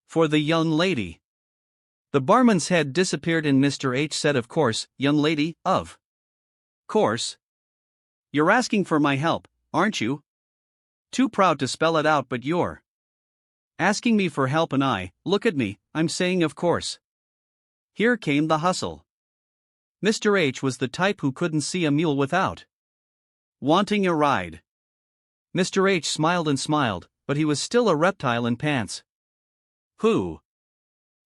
For the young lady. The barman's head disappeared and Mr. H said, "Of course, young lady, of course. You're asking for my help, aren't you? Too proud to spell it out, but you're asking me for help and look at me, I'm saying of course." Here came the hustle. Mr. H was the type who couldn't see a mule without wanting a ride. Mr. H smiled and smiled, but he was still a reptile in pants. Who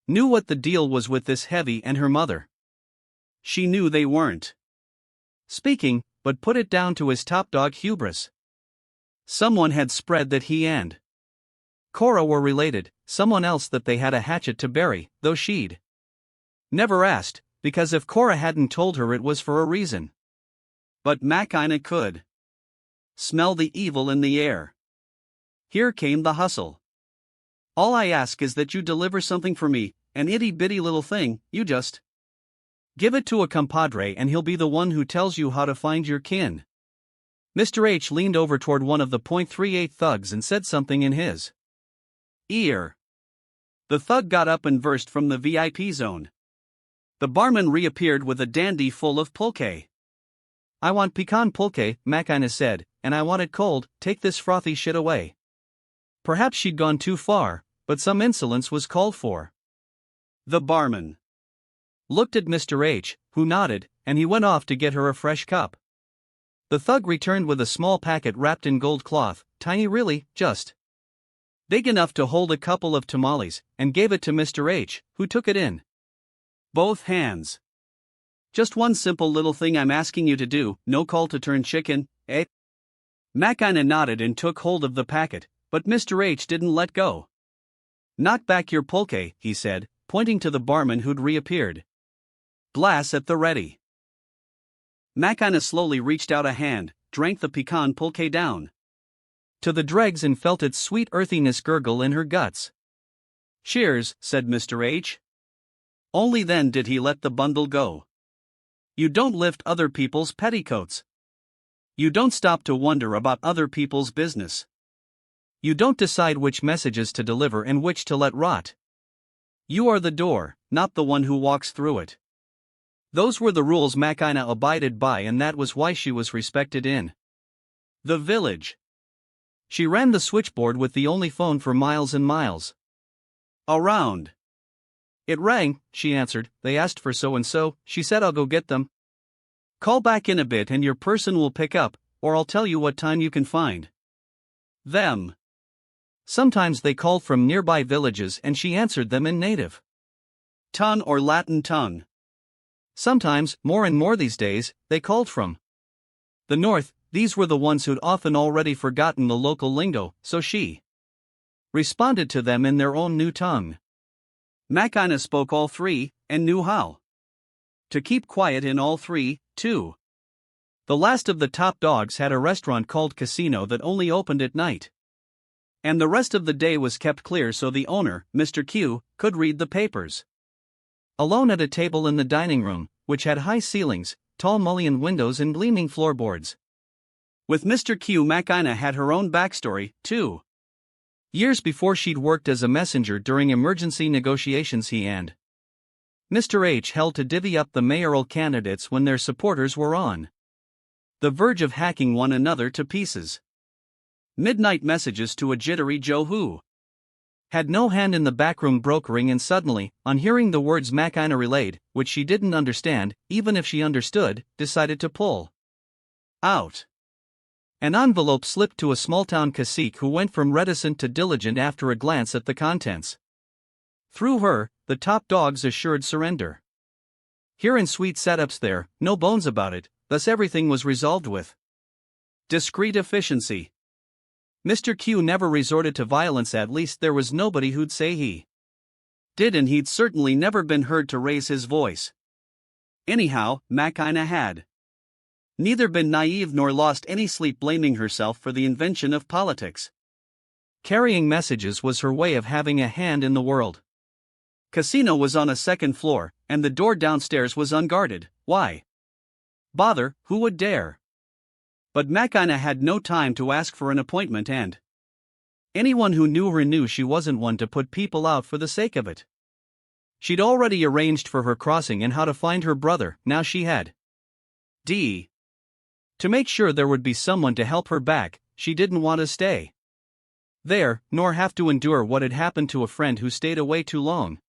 knew what the deal was with this Heavy and her mother? She knew they weren't speaking, but put it down to his top dog hubris. Someone had spread that he and Cora were related, someone else that they had a hatchet to bury, though she'd never asked, because if Cora hadn't told her it was for a reason. But Makina could smell the evil in the air. Here came the hustle. "All I ask is that you deliver something for me, an itty-bitty little thing, you just give it to a compadre and he'll be the one who tells you how to find your kin." Mr. H leaned over toward one of the .38 thugs and said something in his ear. The thug got up and versed from the VIP zone. The barman reappeared with a dandy full of pulque. "I want pecan pulque," Makina said, "and I want it cold, take this frothy shit away." Perhaps she'd gone too far, but some insolence was called for. The barman looked at Mr. H, who nodded, and he went off to get her a fresh cup. The thug returned with a small packet wrapped in gold cloth, tiny really, just big enough to hold a couple of tamales, and gave it to Mr. H, who took it in both hands. "Just one simple little thing I'm asking you to do, no call to turn chicken, eh?" Makina nodded and took hold of the packet, but Mr. H didn't let go. "Knock back your pulque," he said, pointing to the barman who'd reappeared. "Glass at the ready." Makina slowly reached out a hand, drank the pecan pulque down to the dregs and felt its sweet earthiness gurgle in her guts. "Cheers," said Mr. H. Only then did he let the bundle go. You don't lift other people's petticoats. You don't stop to wonder about other people's business. You don't decide which messages to deliver and which to let rot. You are the door, not the one who walks through it. Those were the rules Makina abided by, and that was why she was respected in the village. She ran the switchboard with the only phone for miles and miles around. It rang, she answered. "They asked for so-and-so, she said I'll go get them. Call back in a bit and your person will pick up, or I'll tell you what time you can find them." Sometimes they called from nearby villages and she answered them in native tongue or Latin tongue. Sometimes, more and more these days, they called from the north. These were the ones who'd often already forgotten the local lingo, so she responded to them in their own new tongue. Makina spoke all three, and knew how to keep quiet in all three, too. The last of the top dogs had a restaurant called Casino that only opened at night. And the rest of the day was kept clear so the owner, Mr. Q, could read the papers alone at a table in the dining room, which had high ceilings, tall mullioned windows and gleaming floorboards. With Mr. Q, Makina had her own backstory, too. Years before she'd worked as a messenger during emergency negotiations he and Mr. H held to divvy up the mayoral candidates when their supporters were on the verge of hacking one another to pieces. Midnight messages to a jittery Joe who had no hand in the backroom brokering, and suddenly, on hearing the words Makina relayed, which she didn't understand, even if she understood, decided to pull out an envelope slipped to a small-town cacique who went from reticent to diligent after a glance at the contents. Through her, the top dogs assured surrender. Here in sweet setups there, no bones about it, thus everything was resolved with discreet efficiency. Mr. Q never resorted to violence, at least there was nobody who'd say he did, and he'd certainly never been heard to raise his voice. Anyhow, Makina had neither been naive nor lost any sleep blaming herself for the invention of politics. Carrying messages was her way of having a hand in the world. Casino was on a second floor, and the door downstairs was unguarded. Why bother, who would dare? But Makina had no time to ask for an appointment and Anyone who knew her knew she wasn't one to put people out for the sake of it. She'd already arranged for her crossing and how to find her brother, now she had to make sure there would be someone to help her back. She didn't want to stay there, nor have to endure what had happened to a friend who stayed away too long.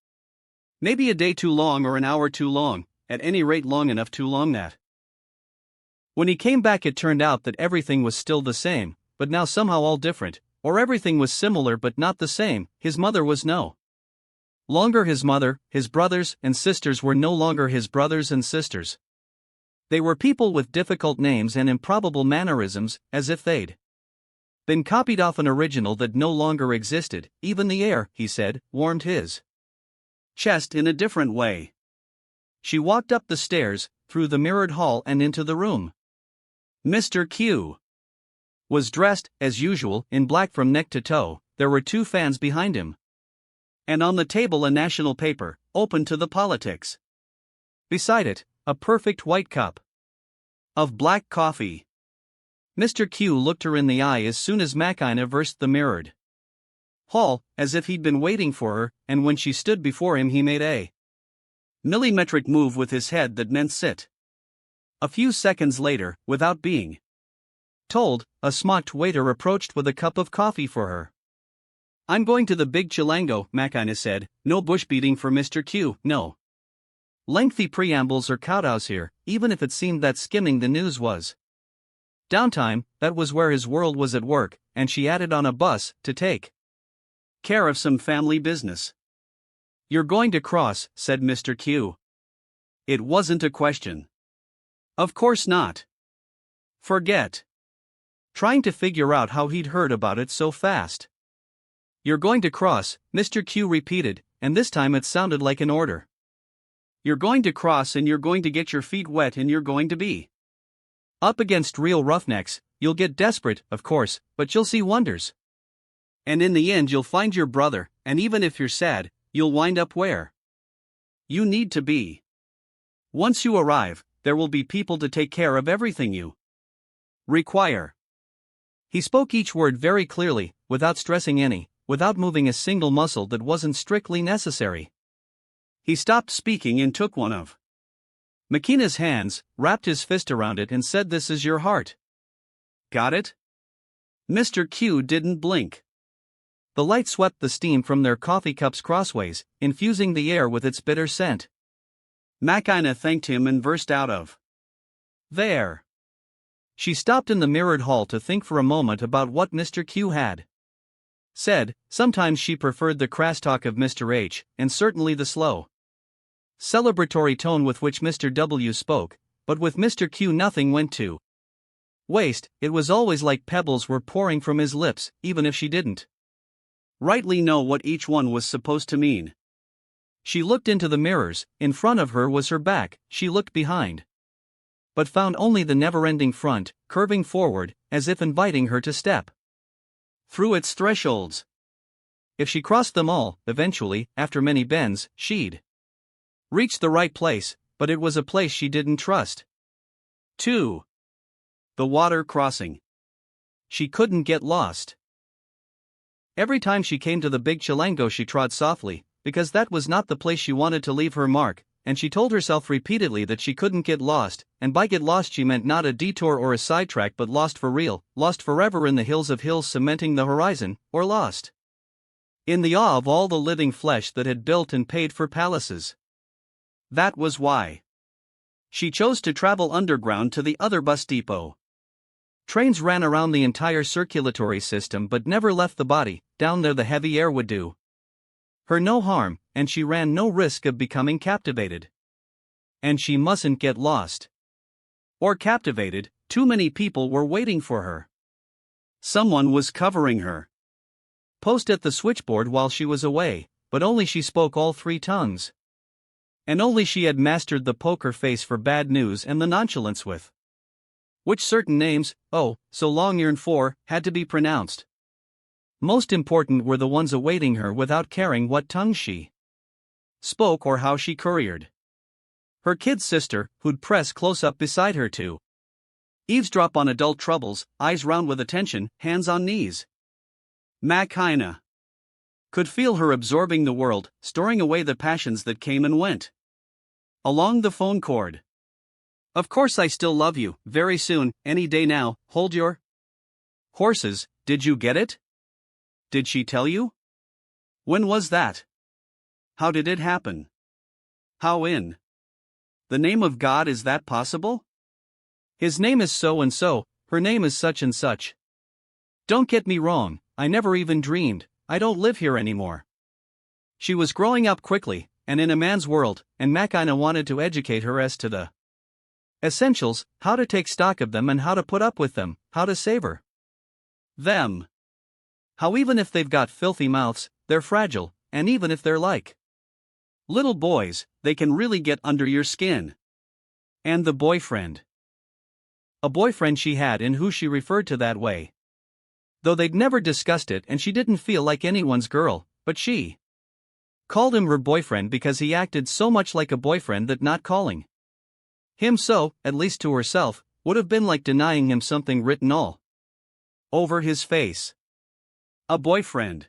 Maybe a day too long or an hour too long, at any rate long enough too long that when he came back it turned out that everything was still the same, but now somehow all different, or everything was similar but not the same. His mother was no longer his mother, his brothers and sisters were no longer his brothers and sisters. They were people with difficult names and improbable mannerisms, as if they'd been copied off an original that no longer existed. Even the air, he said, warmed his chest in a different way. She walked up the stairs, through the mirrored hall and into the room. Mr. Q was dressed, as usual, in black from neck to toe. There were 2 fans behind him, and on the table a national paper, open to the politics. Beside it, a perfect white cup of black coffee. Mr. Q looked her in the eye as soon as Makina versed the mirrored hall, as if he'd been waiting for her, and when she stood before him he made a millimetric move with his head that meant sit. A few seconds later, without being told, a smocked waiter approached with a cup of coffee for her. "I'm going to the Big Chilango," Makina said. No bush beating for Mr. Q, no lengthy preambles or kowtows here, even if it seemed that skimming the news was downtime. That was where his world was at work, and she added on a bus, to take care of some family business. "You're going to cross," said Mr. Q. It wasn't a question. Of course not. Forget trying to figure out how he'd heard about it so fast. "You're going to cross," Mr. Q repeated, and this time it sounded like an order. "You're going to cross and you're going to get your feet wet and you're going to be up against real roughnecks. You'll get desperate, of course, but you'll see wonders. And in the end you'll find your brother, and even if you're sad, you'll wind up where you need to be. Once you arrive, there will be people to take care of everything you require." He spoke each word very clearly, without stressing any, without moving a single muscle that wasn't strictly necessary. He stopped speaking and took one of Makina's hands, wrapped his fist around it and said, "This is your heart. Got it?" Mr. Q didn't blink. The light swept the steam from their coffee cups crossways, infusing the air with its bitter scent. Makina thanked him and burst out of there. She stopped in the mirrored hall to think for a moment about what Mr. Q had said. Sometimes she preferred the crass talk of Mr. H, and certainly the slow, celebratory tone with which Mr. W spoke, but with Mr. Q nothing went to waste. It was always like pebbles were pouring from his lips, even if she didn't rightly know what each one was supposed to mean. She looked into the mirrors. In front of her was her back. She looked behind, but found only the never-ending front, curving forward, as if inviting her to step through its thresholds. If she crossed them all, eventually, after many bends, she'd reach the right place, but it was a place she didn't trust. 2. The water crossing. She couldn't get lost. Every time she came to the Big Chilango she trod softly, because that was not the place she wanted to leave her mark, and she told herself repeatedly that she couldn't get lost, and by get lost she meant not a detour or a sidetrack but lost for real, lost forever in the hills of hills cementing the horizon, or lost in the awe of all the living flesh that had built and paid for palaces. That was why she chose to travel underground to the other bus depot. Trains ran around the entire circulatory system but never left the body. Down there the heavy air would do her no harm, and she ran no risk of becoming captivated. And she mustn't get lost or captivated. Too many people were waiting for her. Someone was covering her post at the switchboard while she was away, but only she spoke all 3 tongues. And only she had mastered the poker face for bad news and the nonchalance with which certain names, oh, so long yearned for, had to be pronounced. Most important were the ones awaiting her without caring what tongue she spoke or how she couriered. Her kid sister, who'd press close up beside her to eavesdrop on adult troubles, eyes round with attention, hands on knees. Makina could feel her absorbing the world, storing away the passions that came and went. Along the phone cord. Of course I still love you, very soon, any day now, hold your horses, did you get it? Did she tell you? When was that? How did it happen? How in the name of God is that possible? His name is so and so, her name is such and such. Don't get me wrong, I never even dreamed, I don't live here anymore. She was growing up quickly, and in a man's world, and Makina wanted to educate her as to the essentials, how to take stock of them and how to put up with them, how to savor them. How even if they've got filthy mouths, they're fragile, and even if they're like little boys, they can really get under your skin. And the boyfriend. A boyfriend she had and who she referred to that way. Though they'd never discussed it and she didn't feel like anyone's girl, but she called him her boyfriend because he acted so much like a boyfriend that not calling him so, at least to herself, would have been like denying him something written all over his face. A boyfriend.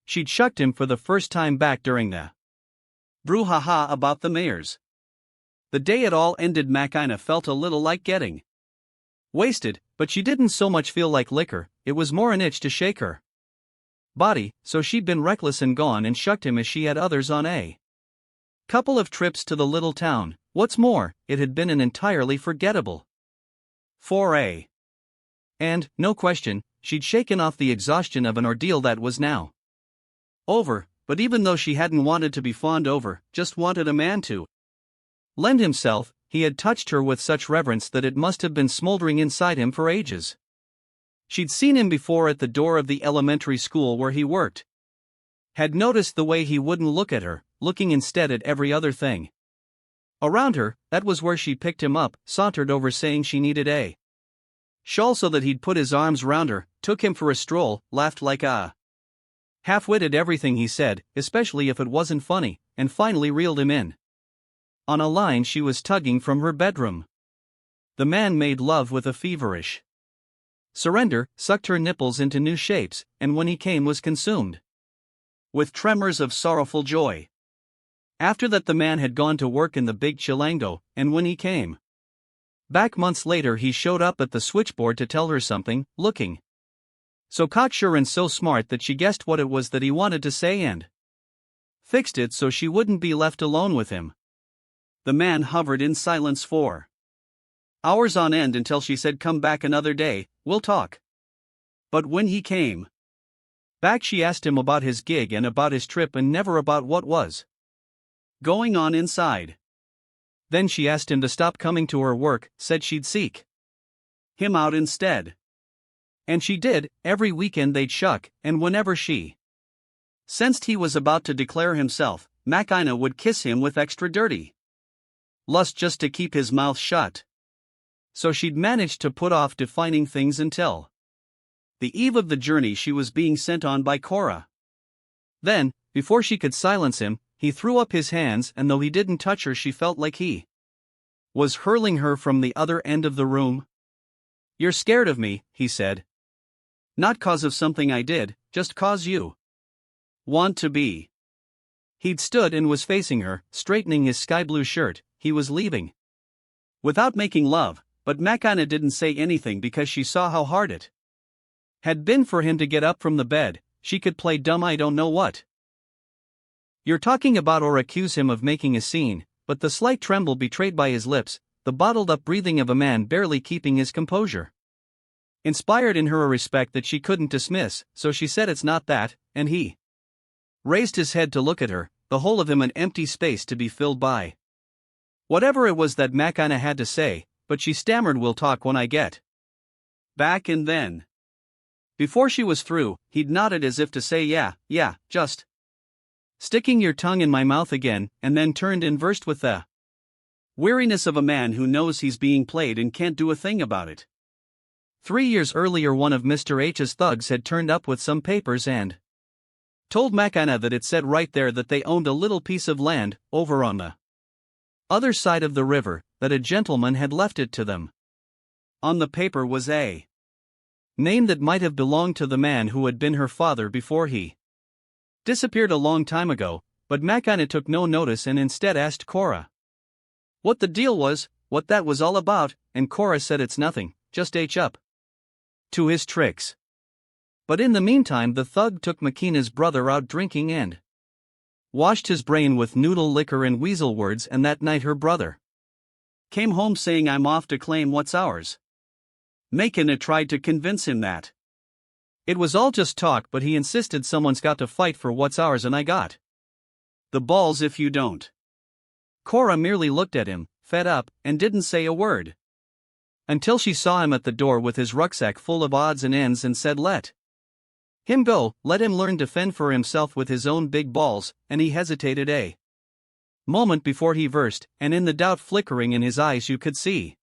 She'd shucked him for the first time back during the brouhaha about the mayors. The day it all ended, Makina felt a little like getting wasted, but she didn't so much feel like liquor, it was more an itch to shake her body, so she'd been reckless and gone and shucked him as she had others on a couple of trips to the little town. What's more, it had been an entirely forgettable foray. And, no question, she'd shaken off the exhaustion of an ordeal that was now over, but even though she hadn't wanted to be fawned over, just wanted a man to lend himself, he had touched her with such reverence that it must have been smoldering inside him for ages. She'd seen him before at the door of the elementary school where he worked. Had noticed the way he wouldn't look at her, looking instead at every other thing around her. That was where she picked him up, sauntered over saying she needed a shawl so that he'd put his arms round her, took him for a stroll, laughed like a half-witted everything he said, especially if it wasn't funny, and finally reeled him in on a line she was tugging from her bedroom. The man made love with a feverish surrender, sucked her nipples into new shapes, and when he came was consumed with tremors of sorrowful joy. After that the man had gone to work in the big Chilango, and when he came back months later he showed up at the switchboard to tell her something, looking so cocksure and so smart that she guessed what it was that he wanted to say and fixed it so she wouldn't be left alone with him. The man hovered in silence for hours on end until she said, "Come back another day, we'll talk." But when he came back she asked him about his gig and about his trip and never about what was going on inside. Then she asked him to stop coming to her work, said she'd seek him out instead. And she did. Every weekend they'd shuck, and whenever she sensed he was about to declare himself, Makina would kiss him with extra dirty lust just to keep his mouth shut. So she'd managed to put off defining things until the eve of the journey she was being sent on by Cora. Then, before she could silence him, he threw up his hands, and though he didn't touch her she felt like he was hurling her from the other end of the room. "You're scared of me," he said. "Not 'cause of something I did, just 'cause you want to be." He'd stood and was facing her, straightening his sky blue shirt. He was leaving without making love, but Makina didn't say anything because she saw how hard it had been for him to get up from the bed. She could play dumb I don't know what you're talking about or accuse him of making a scene, but the slight tremble betrayed by his lips, the bottled-up breathing of a man barely keeping his composure, inspired in her a respect that she couldn't dismiss, so she said, "It's not that," and he raised his head to look at her, the whole of him an empty space to be filled by whatever it was that Makina had to say, but she stammered, "We'll talk when I get back," and then, before she was through, he'd nodded as if to say, yeah, just sticking your tongue in my mouth again, and then turned and versed with the weariness of a man who knows he's being played and can't do a thing about it. 3 years earlier one of Mr. H's thugs had turned up with some papers and told Makina that it said right there that they owned a little piece of land, over on the other side of the river, that a gentleman had left it to them. On the paper was a name that might have belonged to the man who had been her father before he disappeared a long time ago, but Makina took no notice and instead asked Cora what the deal was, what that was all about, and Cora said it's nothing, just H up to his tricks. But in the meantime the thug took Makina's brother out drinking and washed his brain with noodle liquor and weasel words, and that night her brother came home saying, "I'm off to claim what's ours." Makina tried to convince him that it was all just talk, but he insisted someone's got to fight for what's ours, and I got the balls if you don't. Cora merely looked at him, fed up, and didn't say a word. Until she saw him at the door with his rucksack full of odds and ends and said, "Let him go, let him learn to fend for himself with his own big balls," and he hesitated a moment before he versed, and in the doubt flickering in his eyes you could see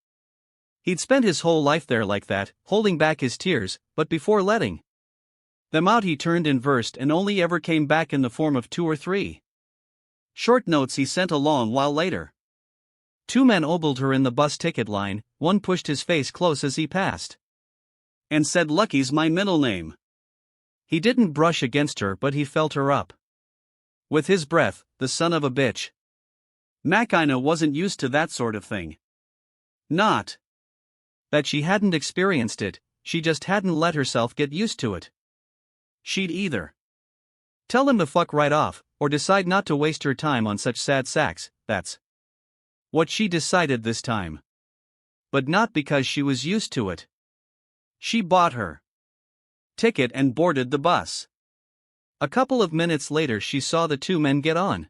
he'd spent his whole life there like that, holding back his tears, but before letting them out he turned and versed, and only ever came back in the form of 2 or 3 short notes he sent a long while later. 2 men ogled her in the bus ticket line, one pushed his face close as he passed and said, "Lucky's my middle name." He didn't brush against her, but he felt her up with his breath, the son of a bitch. Makina wasn't used to that sort of thing. Not that she hadn't experienced it, she just hadn't let herself get used to it. She'd either tell him to fuck right off, or decide not to waste her time on such sad sacks. That's what she decided this time. But not because she was used to it. She bought her ticket and boarded the bus. A couple of minutes later she saw the 2 men get on.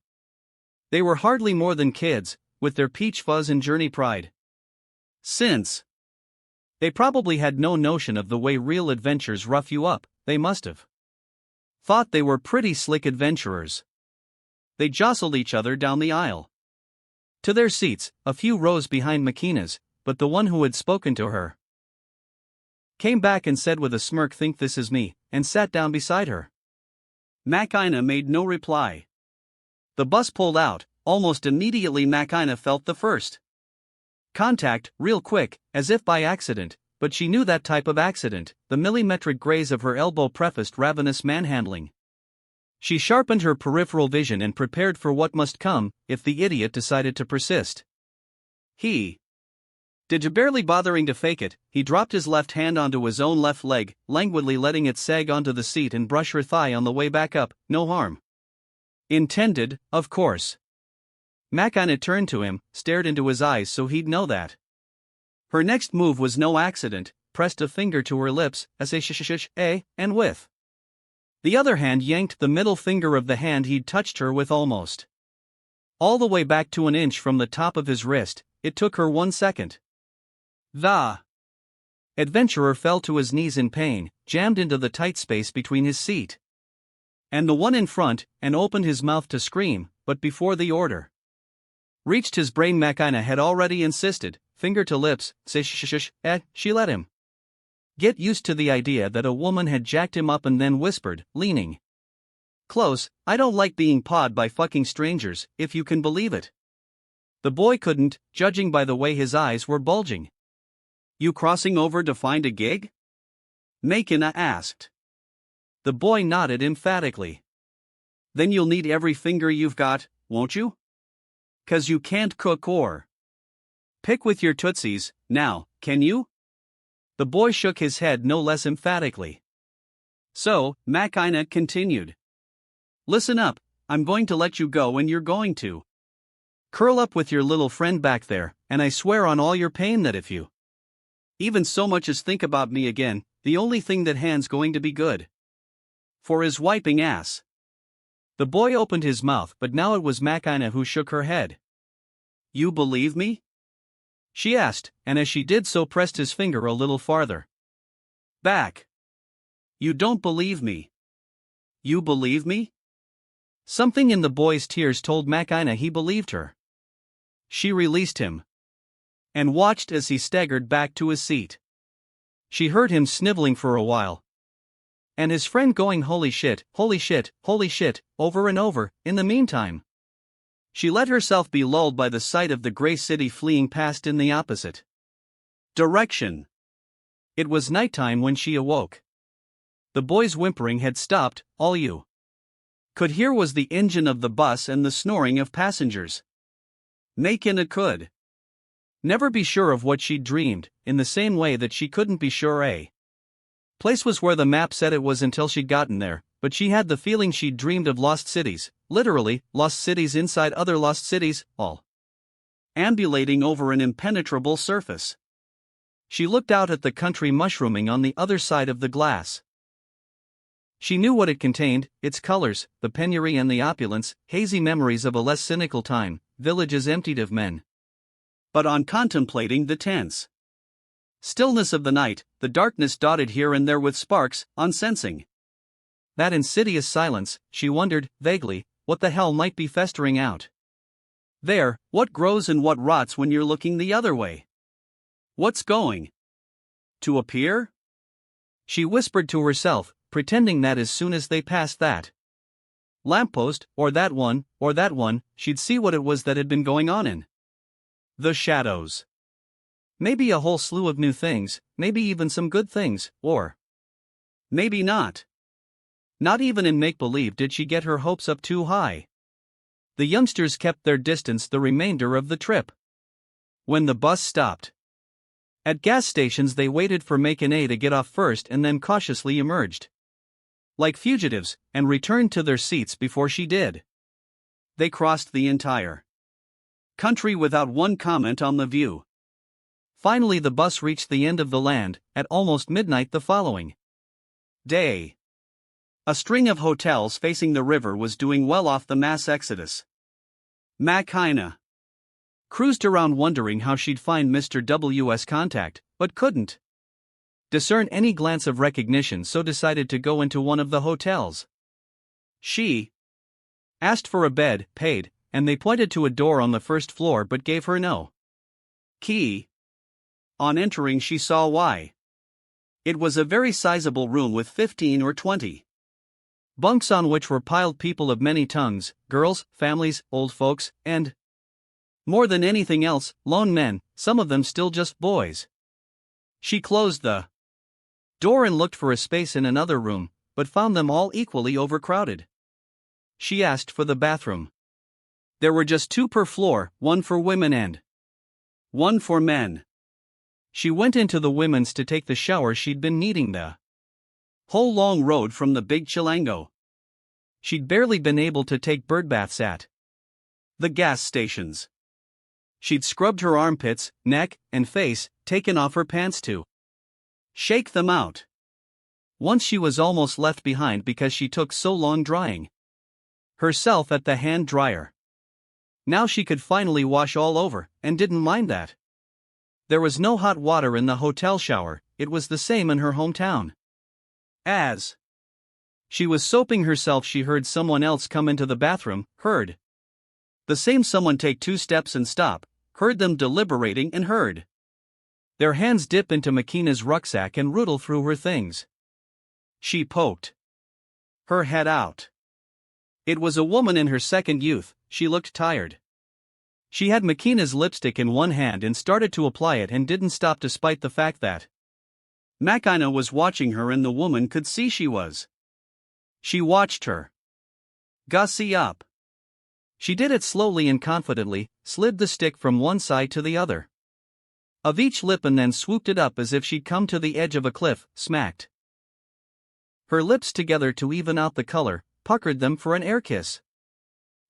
They were hardly more than kids, with their peach fuzz and journey pride. Since they probably had no notion of the way real adventures rough you up, they must have thought they were pretty slick adventurers. They jostled each other down the aisle to their seats, a few rows behind Makina's, but the one who had spoken to her came back and said with a smirk, "Think this is me," and sat down beside her. Makina made no reply. The bus pulled out. Almost immediately Makina felt the first contact, real quick, as if by accident, but she knew that type of accident. The millimetric graze of her elbow prefaced ravenous manhandling. She sharpened her peripheral vision and prepared for what must come, if the idiot decided to persist. He did you barely bothering to fake it. He dropped his left hand onto his own left leg, languidly letting it sag onto the seat and brush her thigh on the way back up. No harm intended, of course. Makina turned to him, stared into his eyes so he'd know that her next move was no accident, pressed a finger to her lips, as a shh, and with the other hand yanked the middle finger of the hand he'd touched her with almost all the way back to an inch from the top of his wrist. It took her 1 second. The adventurer fell to his knees in pain, jammed into the tight space between his seat and the one in front, and opened his mouth to scream, but before the order reached his brain, Makina had already insisted, finger to lips, say shh, she let him get used to the idea that a woman had jacked him up and then whispered, leaning close, "I don't like being pawed by fucking strangers, if you can believe it." The boy couldn't, judging by the way his eyes were bulging. "You crossing over to find a gig?" Makina asked. The boy nodded emphatically. "Then you'll need every finger you've got, won't you? 'Cause you can't cook or pick with your tootsies, now, can you?" The boy shook his head no less emphatically. "So," Makina continued, "listen up, I'm going to let you go and you're going to curl up with your little friend back there, and I swear on all your pain that if you even so much as think about me again, the only thing that hand's going to be good for is wiping ass." The boy opened his mouth, but now it was Makina who shook her head. "You believe me?" she asked, and as she did so pressed his finger a little farther back. "You don't believe me. You believe me?" Something in the boy's tears told Makina he believed her. She released him and watched as he staggered back to his seat. She heard him sniveling for a while, and his friend going holy shit, holy shit, holy shit, over and over. In the meantime, she let herself be lulled by the sight of the gray city fleeing past in the opposite direction. It was nighttime when she awoke. The boy's whimpering had stopped. All you could hear was the engine of the bus and the snoring of passengers. Makina could never be sure of what she'd dreamed, in the same way that she couldn't be sure a place was where the map said it was until she'd gotten there, but she had the feeling she'd dreamed of lost cities, literally, lost cities inside other lost cities, all ambulating over an impenetrable surface. She looked out at the country mushrooming on the other side of the glass. She knew what it contained, its colors, the penury and the opulence, hazy memories of a less cynical time, villages emptied of men. But on contemplating the tense stillness of the night, the darkness dotted here and there with sparks, on sensing that insidious silence, she wondered, vaguely, what the hell might be festering out there, what grows and what rots when you're looking the other way. What's going to appear? She whispered to herself, pretending that as soon as they passed that lamppost, or that one, she'd see what it was that had been going on in the shadows. Maybe a whole slew of new things, maybe even some good things, or maybe not. Not even in make-believe did she get her hopes up too high. The youngsters kept their distance the remainder of the trip. When the bus stopped at gas stations, they waited for Makina to get off first and then cautiously emerged like fugitives, and returned to their seats before she did. They crossed the entire country without one comment on the view. Finally the bus reached the end of the land, at almost midnight the following day. A string of hotels facing the river was doing well off the mass exodus. Makina cruised around wondering how she'd find Mr. W.'s contact, but couldn't discern any glance of recognition, so decided to go into one of the hotels. She asked for a bed, paid, and they pointed to a door on the first floor but gave her no key. On entering she saw why. It was a very sizable room with 15 or 20 bunks on which were piled people of many tongues, girls, families, old folks, and, more than anything else, lone men, some of them still just boys. She closed the door and looked for a space in another room, but found them all equally overcrowded. She asked for the bathroom. There were just 2 per floor, one for women and one for men. She went into the women's to take the shower she'd been needing the whole long road from the big Chilango. She'd barely been able to take birdbaths at the gas stations. She'd scrubbed her armpits, neck, and face, taken off her pants to shake them out. Once she was almost left behind because she took so long drying herself at the hand dryer. Now she could finally wash all over, and didn't mind that. There was no hot water in the hotel shower, it was the same in her hometown. As she was soaping herself, she heard someone else come into the bathroom, heard the same someone take 2 steps and stop, heard them deliberating and heard their hands dip into Makina's rucksack and rootle through her things. She poked her head out. It was a woman in her second youth. She looked tired. She had Makina's lipstick in one hand and started to apply it and didn't stop despite the fact that Makina was watching her and the woman could see she was. She watched her gussy up. She did it slowly and confidently, slid the stick from one side to the other of each lip and then swooped it up as if she'd come to the edge of a cliff, smacked her lips together to even out the color, puckered them for an air kiss.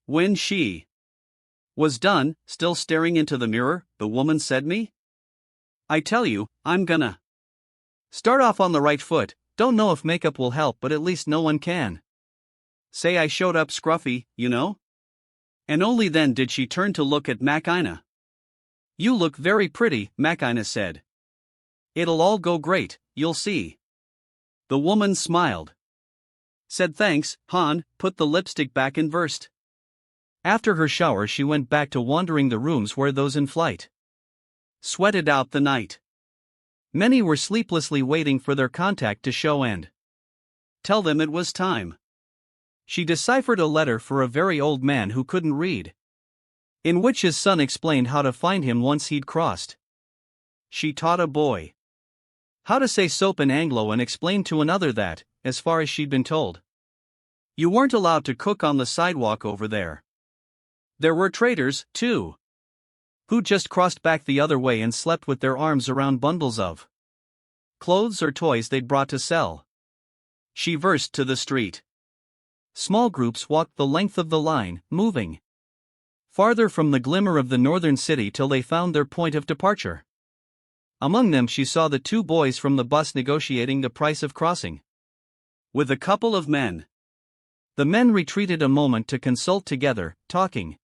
When she was done, still staring into the mirror, the woman said, "Me? I tell you, I'm gonna start off on the right foot. Don't know if makeup will help, but at least no one can say I showed up scruffy, you know?" And only then did she turn to look at Makina. "You look very pretty," Makina said. "It'll all go great, you'll see." The woman smiled, said thanks, Han, put the lipstick back and versed. After her shower she went back to wandering the rooms where those in flight sweated out the night. Many were sleeplessly waiting for their contact to show and tell them it was time. She deciphered a letter for a very old man who couldn't read, in which his son explained how to find him once he'd crossed. She taught a boy How to say soap in Anglo and explained to another that, as far as she'd been told, you weren't allowed to cook on the sidewalk over there. There were traders, too, who just crossed back the other way and slept with their arms around bundles of clothes or toys they'd brought to sell. She versed to the street. Small groups walked the length of the line, moving farther from the glimmer of the northern city till they found their point of departure. Among them she saw the two boys from the bus negotiating the price of crossing with a couple of men. The men retreated a moment to consult together, talking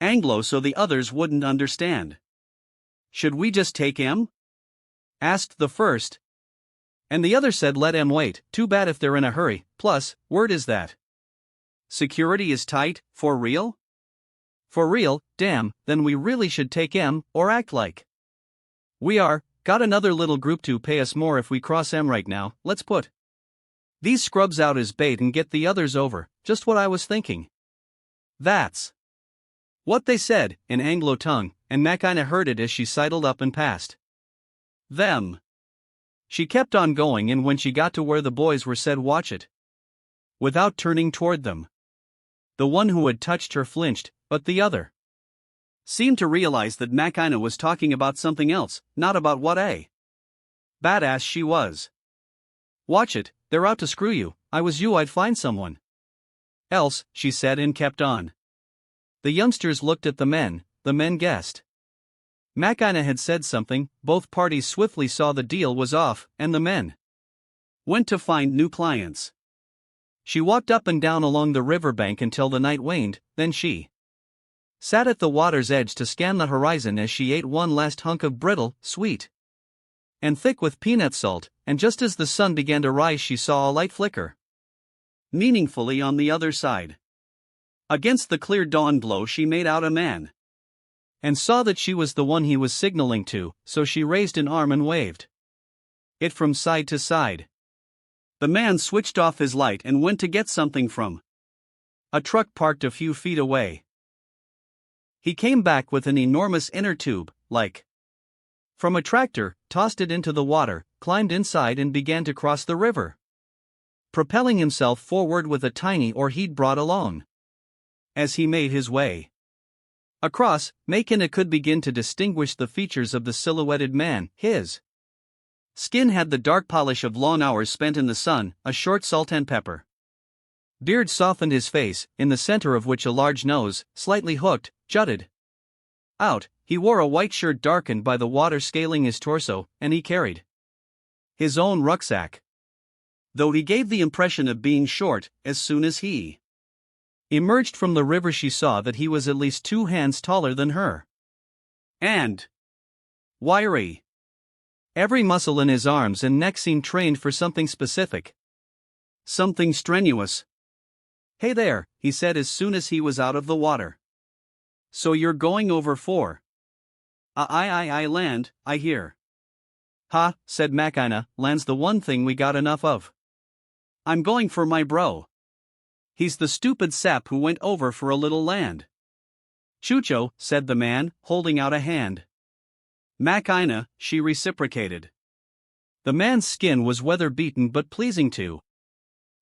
Anglo so the others wouldn't understand. Should we just take him? Asked the first. And the other said let him wait, too bad if they're in a hurry, plus, word is that security is tight, for real? For real, damn, then we really should take him, or act like we are. Got another little group to pay us more if we cross him right now. Let's put these scrubs out as bait and get the others over, just what I was thinking. That's what they said, in Anglo tongue, and Makina heard it as she sidled up and passed them. She kept on going, and when she got to where the boys were said watch it, without turning toward them. The one who had touched her flinched, but the other seemed to realize that Makina was talking about something else, not about what a badass she was. Watch it, they're out to screw you. I was you, I'd find someone else, she said and kept on. The youngsters looked at the men guessed Makina had said something, both parties swiftly saw the deal was off, and the men went to find new clients. She walked up and down along the riverbank until the night waned, then she sat at the water's edge to scan the horizon as she ate one last hunk of brittle, sweet, and thick with peanut salt, and just as the sun began to rise she saw a light flicker meaningfully on the other side. Against the clear dawn glow she made out a man, and saw that she was the one he was signaling to, so she raised an arm and waved it from side to side. The man switched off his light and went to get something from a truck parked a few feet away. He came back with an enormous inner tube, like from a tractor, tossed it into the water, climbed inside and began to cross the river, propelling himself forward with a tiny oar he'd brought along. As he made his way across, Makina could begin to distinguish the features of the silhouetted man. His skin had the dark polish of long hours spent in the sun, a short salt and pepper beard softened his face, in the center of which a large nose, slightly hooked, jutted out. He wore a white shirt darkened by the water scaling his torso, and he carried his own rucksack, though he gave the impression of being short. As soon as he emerged from the river she saw that he was at least 2 hands taller than her, and wiry. Every muscle in his arms and neck seemed trained for something specific, something strenuous. "Hey there," he said as soon as he was out of the water. "So you're going over for I land, I hear." "Ha," said Makina, "land's the one thing we got enough of. I'm going for my bro. He's the stupid sap who went over for a little land." "Chucho," said the man, holding out a hand. "Makina," she reciprocated. The man's skin was weather-beaten but pleasing to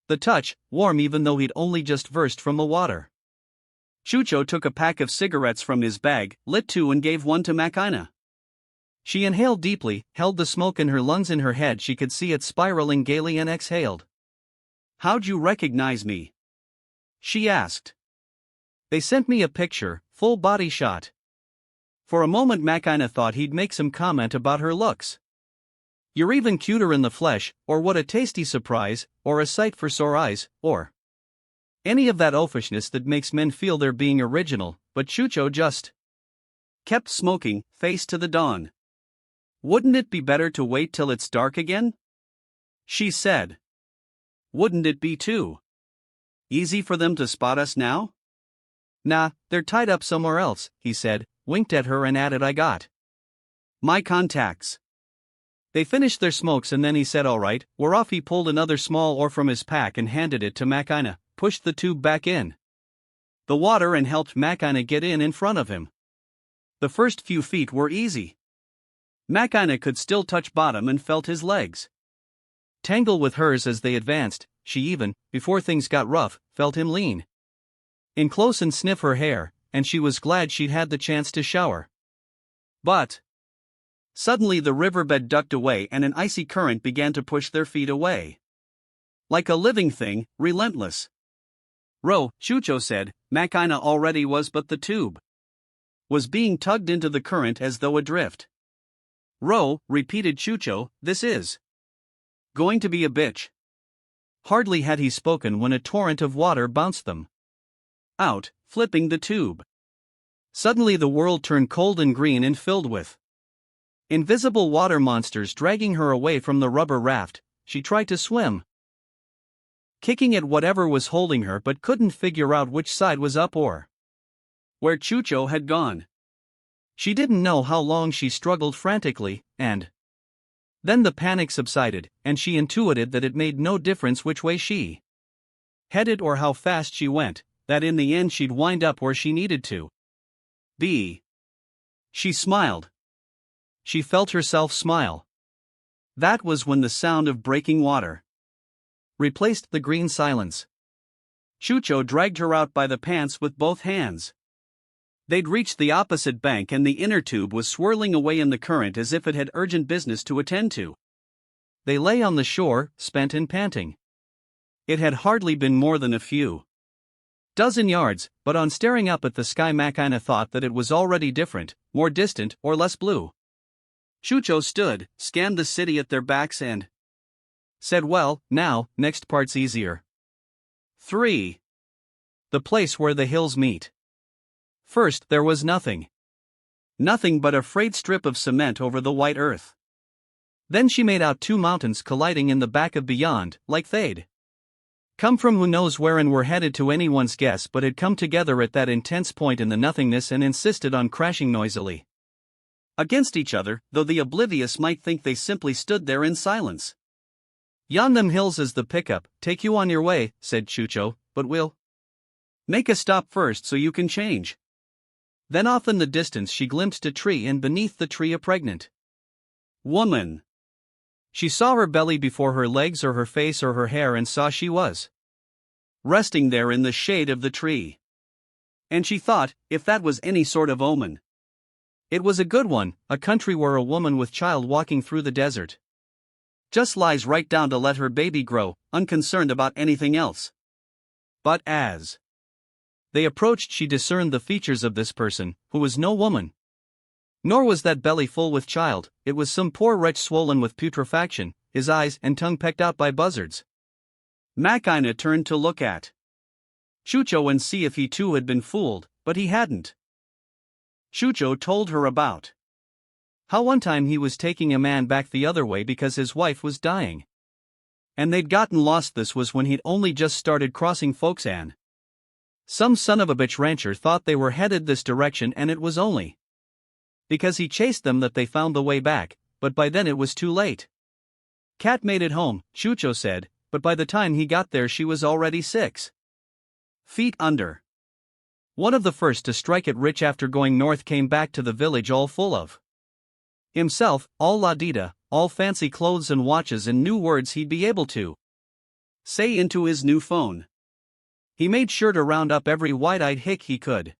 the touch, warm even though he'd only just versed from the water. Chucho took a pack of cigarettes from his bag, lit 2 and gave one to Makina. She inhaled deeply, held the smoke in her lungs. In her head she could see it spiraling gaily and exhaled. "How'd you recognize me?" she asked. "They sent me a picture, full body shot." For a moment Makina thought he'd make some comment about her looks. "You're even cuter in the flesh," or "what a tasty surprise," or "a sight for sore eyes," or any of that oafishness that makes men feel they're being original, but Chucho just kept smoking, face to the dawn. "Wouldn't it be better to wait till it's dark again?" she said. "Wouldn't it be too easy for them to spot us now?" "Nah, they're tied up somewhere else," he said, winked at her and added, "I got my contacts." They finished their smokes and then he said, "All right, we're off." He pulled another small oar from his pack and handed it to Makina, pushed the tube back in the water and helped Makina get in front of him. The first few feet were easy. Makina could still touch bottom and felt his legs tangle with hers as they advanced. She even, before things got rough, felt him lean in close and sniff her hair, and she was glad she'd had the chance to shower. But suddenly the riverbed ducked away and an icy current began to push their feet away. Like a living thing, relentless. Row, Chucho said. Makina already was, but the tube was being tugged into the current as though adrift. Row, repeated Chucho, this is going to be a bitch. Hardly had he spoken when a torrent of water bounced them out, flipping the tube. Suddenly the world turned cold and green and filled with invisible water monsters dragging her away from the rubber raft. She tried to swim, kicking at whatever was holding her, but couldn't figure out which side was up or where Chucho had gone. She didn't know how long she struggled frantically, and then the panic subsided, and she intuited that it made no difference which way she headed or how fast she went, that in the end she'd wind up where she needed to be. She smiled. She felt herself smile. That was when the sound of breaking water replaced the green silence. Chucho dragged her out by the pants with both hands. They'd reached the opposite bank and the inner tube was swirling away in the current as if it had urgent business to attend to. They lay on the shore, spent and panting. It had hardly been more than a few dozen yards, but on staring up at the sky Makina thought that it was already different, more distant or less blue. Chucho stood, scanned the city at their backs and said, well, now, next part's easier. 3. The place where the hills meet. First there was nothing. Nothing but a frayed strip of cement over the white earth. Then she made out 2 mountains colliding in the back of beyond, like they'd come from who knows where and were headed to anyone's guess, but had come together at that intense point in the nothingness and insisted on crashing noisily against each other, though the oblivious might think they simply stood there in silence. Yon them hills is the pickup, take you on your way, said Chucho, but we'll make a stop first so you can change. Then off in the distance she glimpsed a tree, and beneath the tree a pregnant woman. She saw her belly before her legs or her face or her hair, and saw she was resting there in the shade of the tree. And she thought, if that was any sort of omen, it was a good one. A country where a woman with child walking through the desert just lies right down to let her baby grow, unconcerned about anything else. But as they approached she discerned the features of this person, who was no woman. Nor was that belly full with child, it was some poor wretch swollen with putrefaction, his eyes and tongue pecked out by buzzards. Makina turned to look at Chucho and see if he too had been fooled, but he hadn't. Chucho told her about how one time he was taking a man back the other way because his wife was dying, and they'd gotten lost. This was when he'd only just started crossing folks, and some son of a bitch rancher thought they were headed this direction, and it was only because he chased them that they found the way back, but by then it was too late. Cat made it home, Chucho said, but by the time he got there she was already 6 feet under. One of the first to strike it rich after going north came back to the village all full of himself, all la-di-da, all fancy clothes and watches and new words he'd be able to say into his new phone. He made sure to round up every wide-eyed hick he could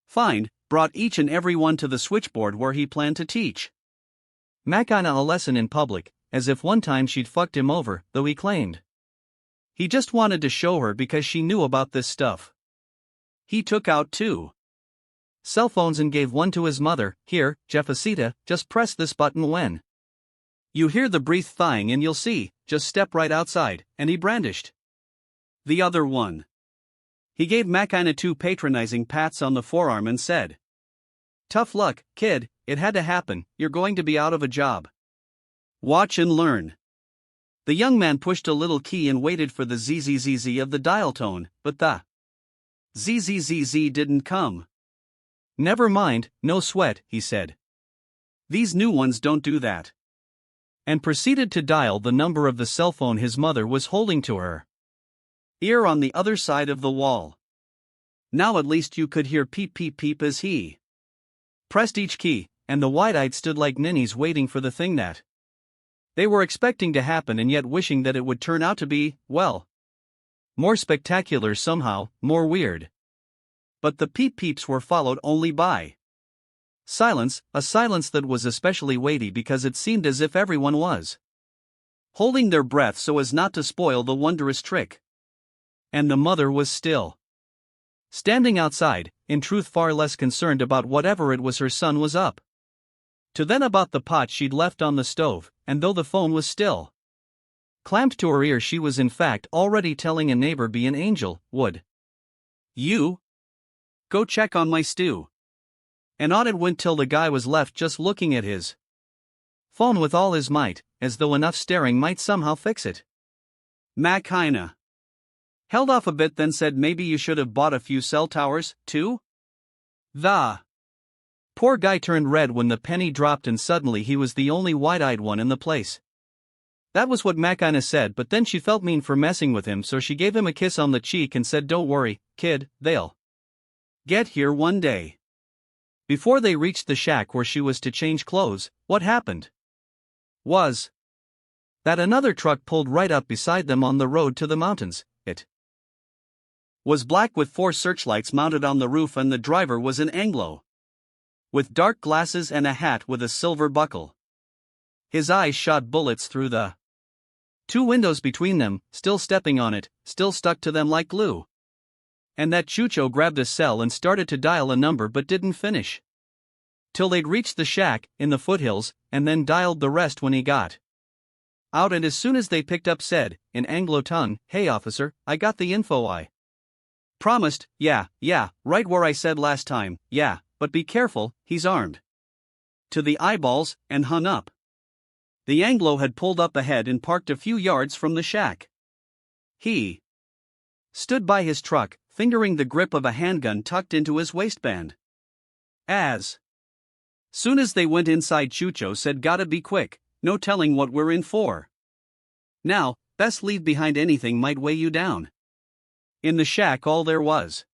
find, brought each and every one to the switchboard where he planned to teach Makina a lesson in public, as if one time she'd fucked him over, though he claimed he just wanted to show her because she knew about this stuff. He took out 2 cell phones and gave one to his mother. Here, Jeffacita, just press this button when you hear the breath thawing and you'll see, just step right outside, and he brandished the other one. He gave Makina 2 patronizing pats on the forearm and said, tough luck, kid, it had to happen, you're going to be out of a job. Watch and learn. The young man pushed a little key and waited for the zzzz of the dial tone, but the zzzz didn't come. Never mind, no sweat, he said. These new ones don't do that. And proceeded to dial the number of the cell phone his mother was holding to her ear on the other side of the wall. Now at least you could hear peep peep peep as he pressed each key, and the wide-eyed stood like ninnies waiting for the thing that they were expecting to happen and yet wishing that it would turn out to be, well, more spectacular somehow, more weird. But the peep-peeps were followed only by silence, a silence that was especially weighty because it seemed as if everyone was holding their breath so as not to spoil the wondrous trick. And the mother was still standing outside, in truth far less concerned about whatever it was her son was up to than about the pot she'd left on the stove, and though the phone was still clamped to her ear, she was in fact already telling a neighbor be an angel, would you go check on my stew? And on it went till the guy was left just looking at his phone with all his might, as though enough staring might somehow fix it. Mac kinda held off a bit, then said maybe you should have bought a few cell towers, too? The poor guy turned red when the penny dropped, and suddenly he was the only wide-eyed one in the place. That was what Makina said, but then she felt mean for messing with him, so she gave him a kiss on the cheek and said, "Don't worry, kid, they'll get here one day." Before they reached the shack where she was to change clothes, what happened was that another truck pulled right up beside them on the road to the mountains. It was black with 4 searchlights mounted on the roof, and the driver was an Anglo with dark glasses and a hat with a silver buckle. His eyes shot bullets through the 2 windows between them, still stepping on it, still stuck to them like glue. And that Chucho grabbed a cell and started to dial a number but didn't finish till they'd reached the shack in the foothills, and then dialed the rest when he got out, and as soon as they picked up said, in Anglo tongue, "Hey officer, I got the info I promised. Yeah, right where I said last time, yeah, but be careful, he's armed to the eyeballs," and hung up. The Anglo had pulled up ahead and parked a few yards from the shack. He stood by his truck, fingering the grip of a handgun tucked into his waistband. As soon as they went inside, Chucho said, "Gotta be quick, no telling what we're in for. Now, best leave behind anything might weigh you down." In the shack all there was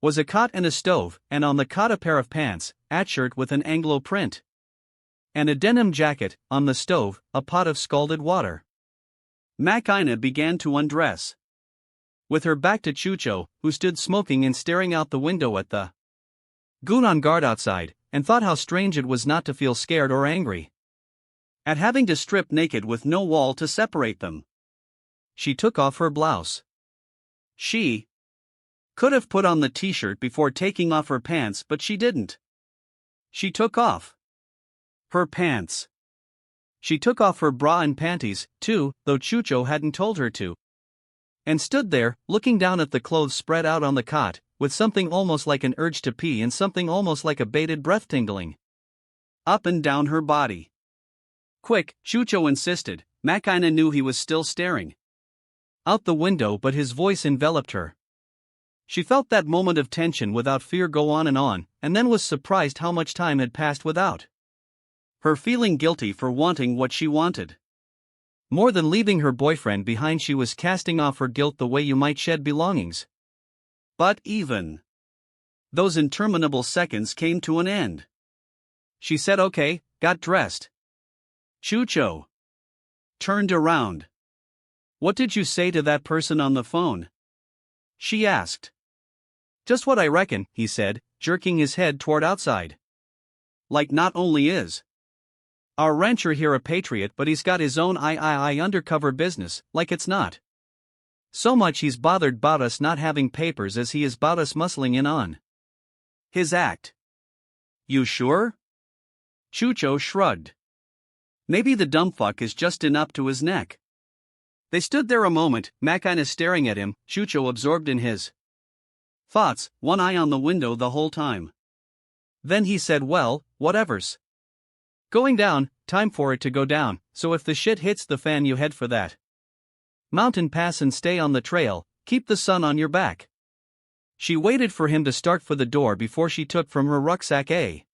a cot and a stove, and on the cot a pair of pants, a shirt with an Anglo print, and a denim jacket, on the stove, a pot of scalded water. Makina began to undress, with her back to Chucho, who stood smoking and staring out the window at the goon on guard outside, and thought how strange it was not to feel scared or angry at having to strip naked with no wall to separate them. She took off her blouse. She could have put on the t-shirt before taking off her pants, but she didn't. She took off her pants. She took off her bra and panties, too, though Chucho hadn't told her to, and stood there, looking down at the clothes spread out on the cot, with something almost like an urge to pee and something almost like a bated breath tingling up and down her body. "Quick," Chucho insisted. Makina knew he was still staring out the window, but his voice enveloped her. She felt that moment of tension without fear go on, and then was surprised how much time had passed without her feeling guilty for wanting what she wanted. More than leaving her boyfriend behind, she was casting off her guilt the way you might shed belongings. But even those interminable seconds came to an end. She said okay, got dressed. Chucho turned around. "What did you say to that person on the phone?" she asked. "Just what I reckon," he said, jerking his head toward outside. "Like not only is our rancher here a patriot, but he's got his own undercover business, like it's not so much he's bothered 'bout us not having papers as he is 'bout us muscling in on his act." "You sure?" Chucho shrugged. "Maybe the dumb fuck is just in up to his neck." They stood there a moment, Makina staring at him, Chucho absorbed in his thoughts, one eye on the window the whole time. Then he said, "Well, whatever's going down, time for it to go down, so if the shit hits the fan you head for that mountain pass and stay on the trail, keep the sun on your back." She waited for him to start for the door before she took from her rucksack a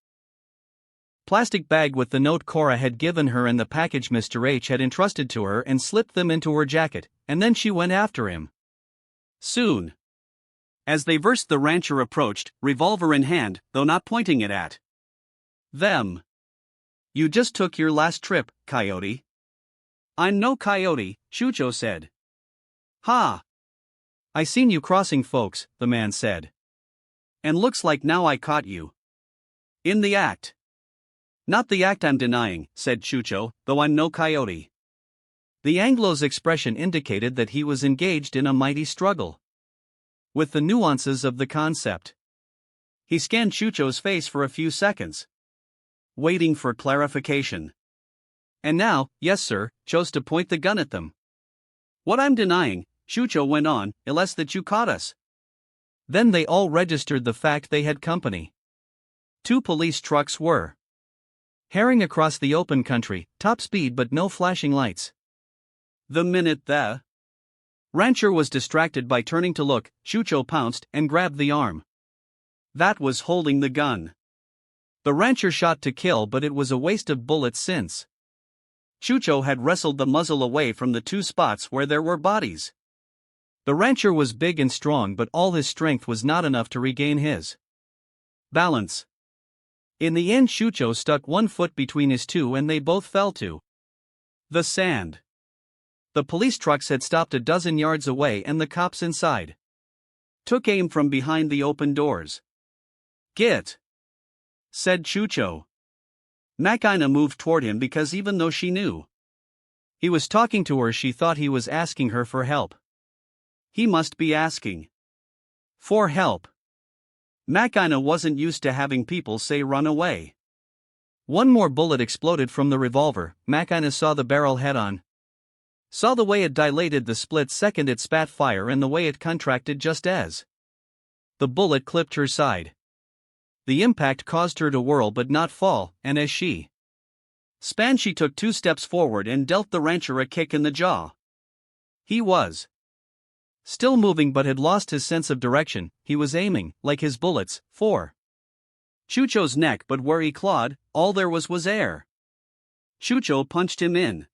plastic bag with the note Cora had given her and the package Mr. H had entrusted to her and slipped them into her jacket, and then she went after him. Soon as they versed, the rancher approached, revolver in hand, though not pointing it at Them. You just took your last trip, coyote. I'm no coyote, Chucho said. Ha! I seen you crossing folks, the man said. And looks like now I caught you. In the act. Not the act I'm denying, said Chucho, though I'm no coyote. The Anglo's expression indicated that he was engaged in a mighty struggle with the nuances of the concept. He scanned Chucho's face for a few seconds, waiting for clarification. And now, yes sir, chose to point the gun at them. What I'm denying, Chucho went on, unless that you caught us. Then they all registered the fact they had company. 2 police trucks were herring across the open country, top speed but no flashing lights. The minute the rancher was distracted by turning to look, Chucho pounced and grabbed the arm that was holding the gun. The rancher shot to kill, but it was a waste of bullets since Chucho had wrestled the muzzle away from the 2 spots where there were bodies. The rancher was big and strong, but all his strength was not enough to regain his balance. In the end, Chucho stuck 1 foot between his 2 and they both fell to the sand. The police trucks had stopped a dozen yards away and the cops inside took aim from behind the open doors. Get! Said Chucho. Makina moved toward him because even though she knew he was talking to her, she thought he was asking her for help. He must be asking for help. Makina wasn't used to having people say run away. 1 more bullet exploded from the revolver. Makina saw the barrel head on. Saw the way it dilated the split second it spat fire and the way it contracted just as the bullet clipped her side. The impact caused her to whirl but not fall, and as she span, she took 2 steps forward and dealt the rancher a kick in the jaw. He was still moving but had lost his sense of direction. He was aiming, like his bullets, for Chucho's neck, but where he clawed, all there was air. Chucho punched him in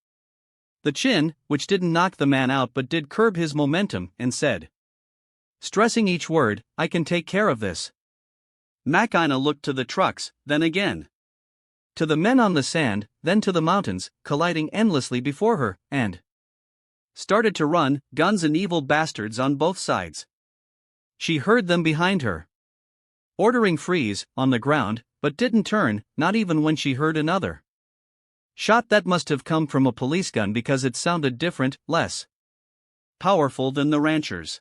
the chin, which didn't knock the man out but did curb his momentum, and said, stressing each word, I can take care of this. Makina looked to the trucks, then again to the men on the sand, then to the mountains, colliding endlessly before her, and started to run, guns and evil bastards on both sides. She heard them behind her ordering freeze, on the ground, but didn't turn, not even when she heard another shot that must have come from a police gun because it sounded different, less powerful than the rancher's.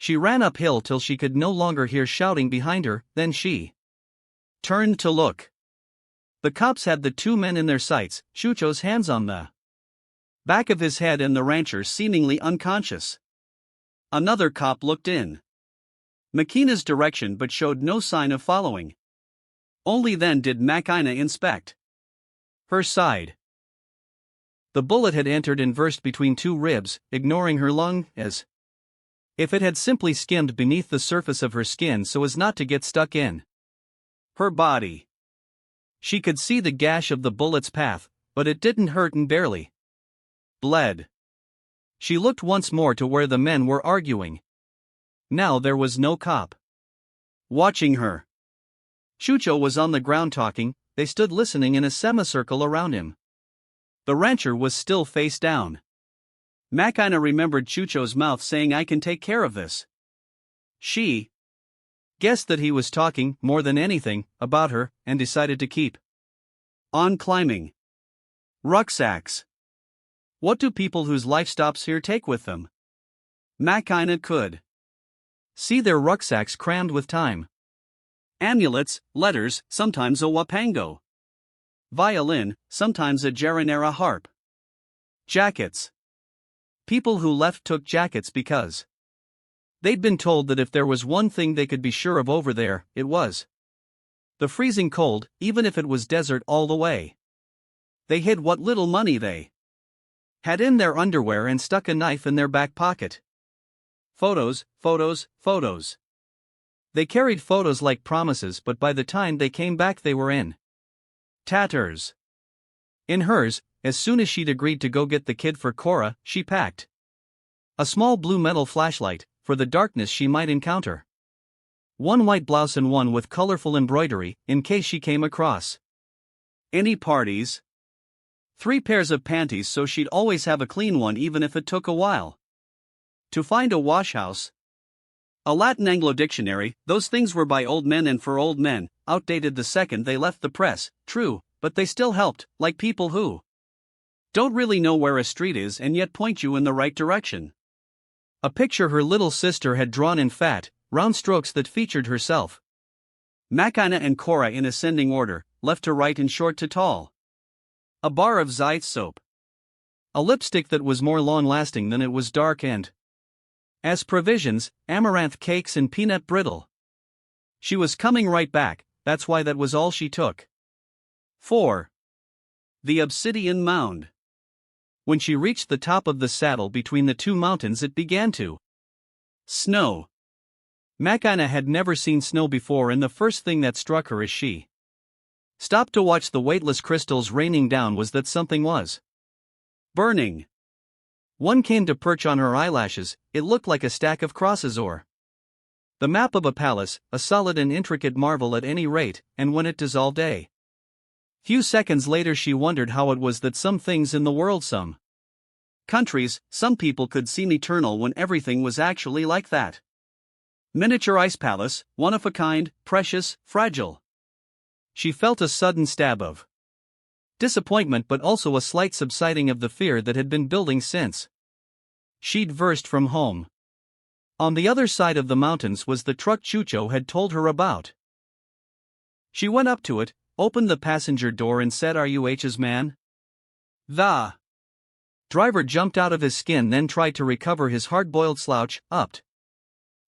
She ran uphill till she could no longer hear shouting behind her, then she turned to look. The cops had the 2 men in their sights, Chucho's hands on the back of his head and the rancher seemingly unconscious. Another cop looked in Makina's direction but showed no sign of following. Only then did Makina inspect her side. The bullet had entered and versed between 2 ribs, ignoring her lung, as if it had simply skimmed beneath the surface of her skin so as not to get stuck in her body. She could see the gash of the bullet's path, but it didn't hurt and barely bled. She looked once more to where the men were arguing. Now there was no cop watching her. Chucho was on the ground talking. They stood listening in a semicircle around him. The rancher was still face down. Makina remembered Chucho's mouth saying, I can take care of this. She guessed that he was talking, more than anything, about her, and decided to keep on climbing. Rucksacks. What do people whose life stops here take with them? Makina could see their rucksacks crammed with time. Amulets, letters, sometimes a wapango. Violin, sometimes a Jaranera harp. Jackets. People who left took jackets because they'd been told that if there was one thing they could be sure of over there, it was the freezing cold, even if it was desert all the way. They hid what little money they had in their underwear and stuck a knife in their back pocket. Photos, photos, photos. They carried photos like promises, but by the time they came back they were in tatters. In hers, as soon as she'd agreed to go get the kid for Cora, she packed a small blue metal flashlight, for the darkness she might encounter. One white blouse and one with colorful embroidery, in case she came across any parties. 3 pairs of panties so she'd always have a clean one even if it took a while to find a washhouse. A Latin Anglo dictionary, those things were by old men and for old men, outdated the second they left the press, true, but they still helped, like people who don't really know where a street is and yet point you in the right direction. A picture her little sister had drawn in fat, round strokes that featured herself, Makina and Cora in ascending order, left to right and short to tall. A bar of Zeiss soap. A lipstick that was more long-lasting than it was dark and, as provisions, amaranth cakes and peanut brittle. She was coming right back, that's why that was all she took. 4. The Obsidian Mound. When she reached the top of the saddle between the 2 mountains, it began to snow. Makina had never seen snow before, and the first thing that struck her as she stopped to watch the weightless crystals raining down was that something was burning. One came to perch on her eyelashes. It looked like a stack of crosses or the map of a palace, a solid and intricate marvel at any rate, and when it dissolved a few seconds later she wondered how it was that some things in the world, some countries, some people could seem eternal when everything was actually like that. Miniature ice palace, one of a kind, precious, fragile. She felt a sudden stab of disappointment, but also a slight subsiding of the fear that had been building since she'd versed from home. On the other side of the mountains was the truck Chucho had told her about. She went up to it, opened the passenger door and said, "Are you H's man?" The driver jumped out of his skin, then tried to recover his hard-boiled slouch, upped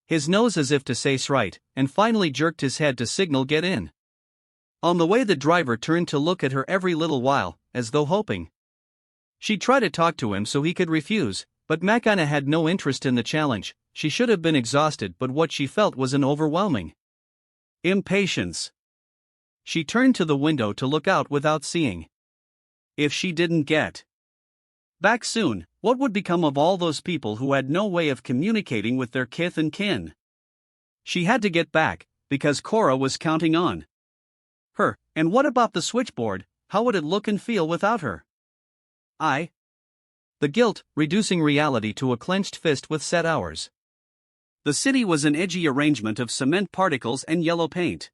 his nose as if to say "S'right," and finally jerked his head to signal "Get in." On the way the driver turned to look at her every little while, as though hoping she'd try to talk to him so he could refuse, but Makina had no interest in the challenge. She should have been exhausted, but what she felt was an overwhelming impatience. She turned to the window to look out without seeing. If she didn't get back soon, what would become of all those people who had no way of communicating with their kith and kin? She had to get back, because Cora was counting on her. And what about the switchboard? How would it look and feel without her? The guilt, reducing reality to a clenched fist with set hours. The city was an edgy arrangement of cement particles and yellow paint.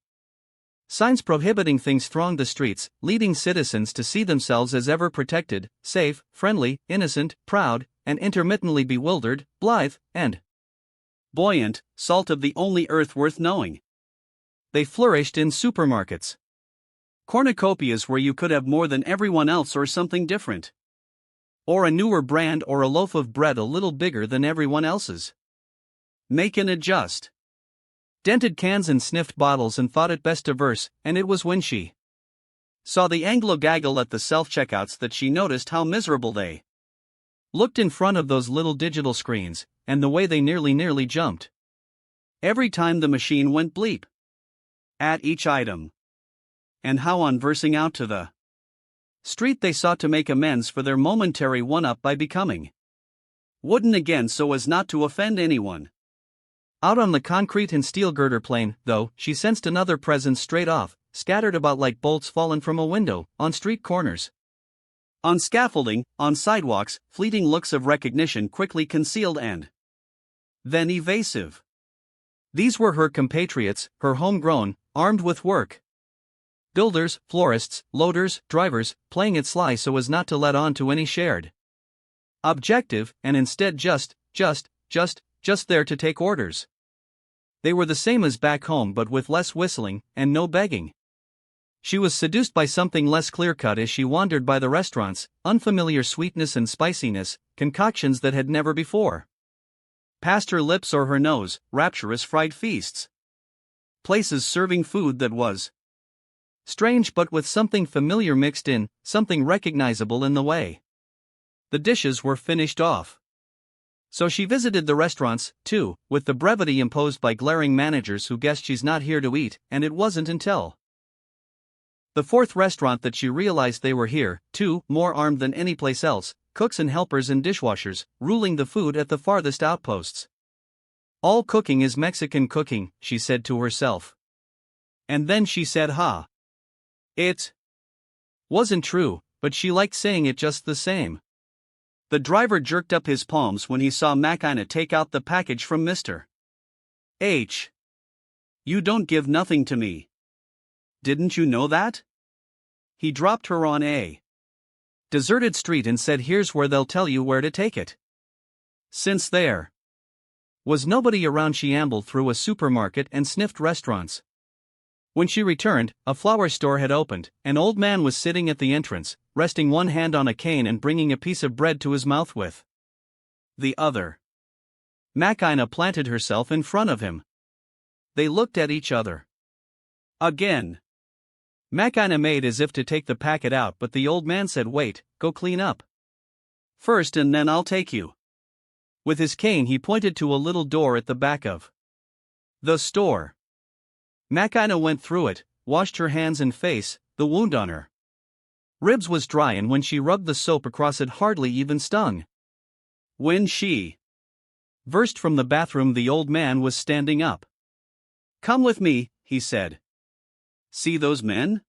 Signs prohibiting things thronged the streets, leading citizens to see themselves as ever protected, safe, friendly, innocent, proud, and intermittently bewildered, blithe, and buoyant, salt of the only earth worth knowing. They flourished in supermarkets, cornucopias where you could have more than everyone else or something different, or a newer brand, or a loaf of bread a little bigger than everyone else's. Make and adjust. Dented cans and sniffed bottles and thought it best to verse, and it was when she saw the Anglo gaggle at the self-checkouts that she noticed how miserable they looked in front of those little digital screens, and the way they nearly jumped every time the machine went bleep at each item. And how on versing out to the street they sought to make amends for their momentary one-up by becoming wooden again so as not to offend anyone. Out on the concrete and steel girder plane, though, she sensed another presence straight off, scattered about like bolts fallen from a window, on street corners, on scaffolding, on sidewalks, fleeting looks of recognition quickly concealed and then evasive. These were her compatriots, her homegrown, armed with work. Builders, florists, loaders, drivers, playing it sly so as not to let on to any shared objective, and instead just there to take orders. They were the same as back home, but with less whistling, and no begging. She was seduced by something less clear-cut as she wandered by the restaurants, unfamiliar sweetness and spiciness, concoctions that had never before passed her lips or her nose, rapturous fried feasts. Places serving food that was strange but with something familiar mixed in, something recognizable in the way the dishes were finished off. So she visited the restaurants, too, with the brevity imposed by glaring managers who guessed she's not here to eat, and it wasn't until the fourth restaurant that she realized they were here, too, more armed than any place else, cooks and helpers and dishwashers, ruling the food at the farthest outposts. All cooking is Mexican cooking, she said to herself. And then she said ha. It wasn't true, but she liked saying it just the same. The driver jerked up his palms when he saw Makina take out the package from Mr. H. You don't give nothing to me. Didn't you know that? He dropped her on a deserted street and said, here's where they'll tell you where to take it. Since there was nobody around, she ambled through a supermarket and sniffed restaurants. When she returned, a flower store had opened. An old man was sitting at the entrance, resting one hand on a cane and bringing a piece of bread to his mouth with the other. Makina planted herself in front of him. They looked at each other. Again. Makina made as if to take the packet out, but the old man said, wait, go clean up first and then I'll take you. With his cane he pointed to a little door at the back of the store. Makina went through it, washed her hands and face. The wound on her ribs was dry, and when she rubbed the soap across it hardly even stung. When she burst from the bathroom, the old man was standing up. Come with me, he said. See those men?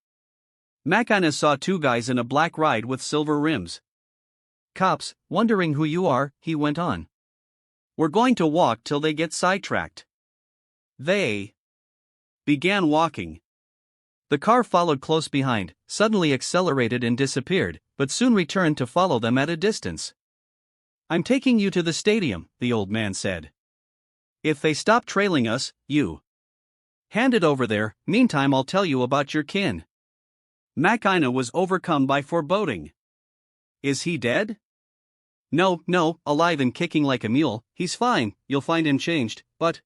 Makina saw two guys in a black ride with silver rims. Cops, wondering who you are, he went on. We're going to walk till they get sidetracked. They began walking. The car followed close behind, suddenly accelerated and disappeared, but soon returned to follow them at a distance. I'm taking you to the stadium, the old man said. If they stop trailing us, you hand it over there. Meantime, I'll tell you about your kin. Makina was overcome by foreboding. Is he dead? No, alive and kicking like a mule. He's fine, you'll find him changed, but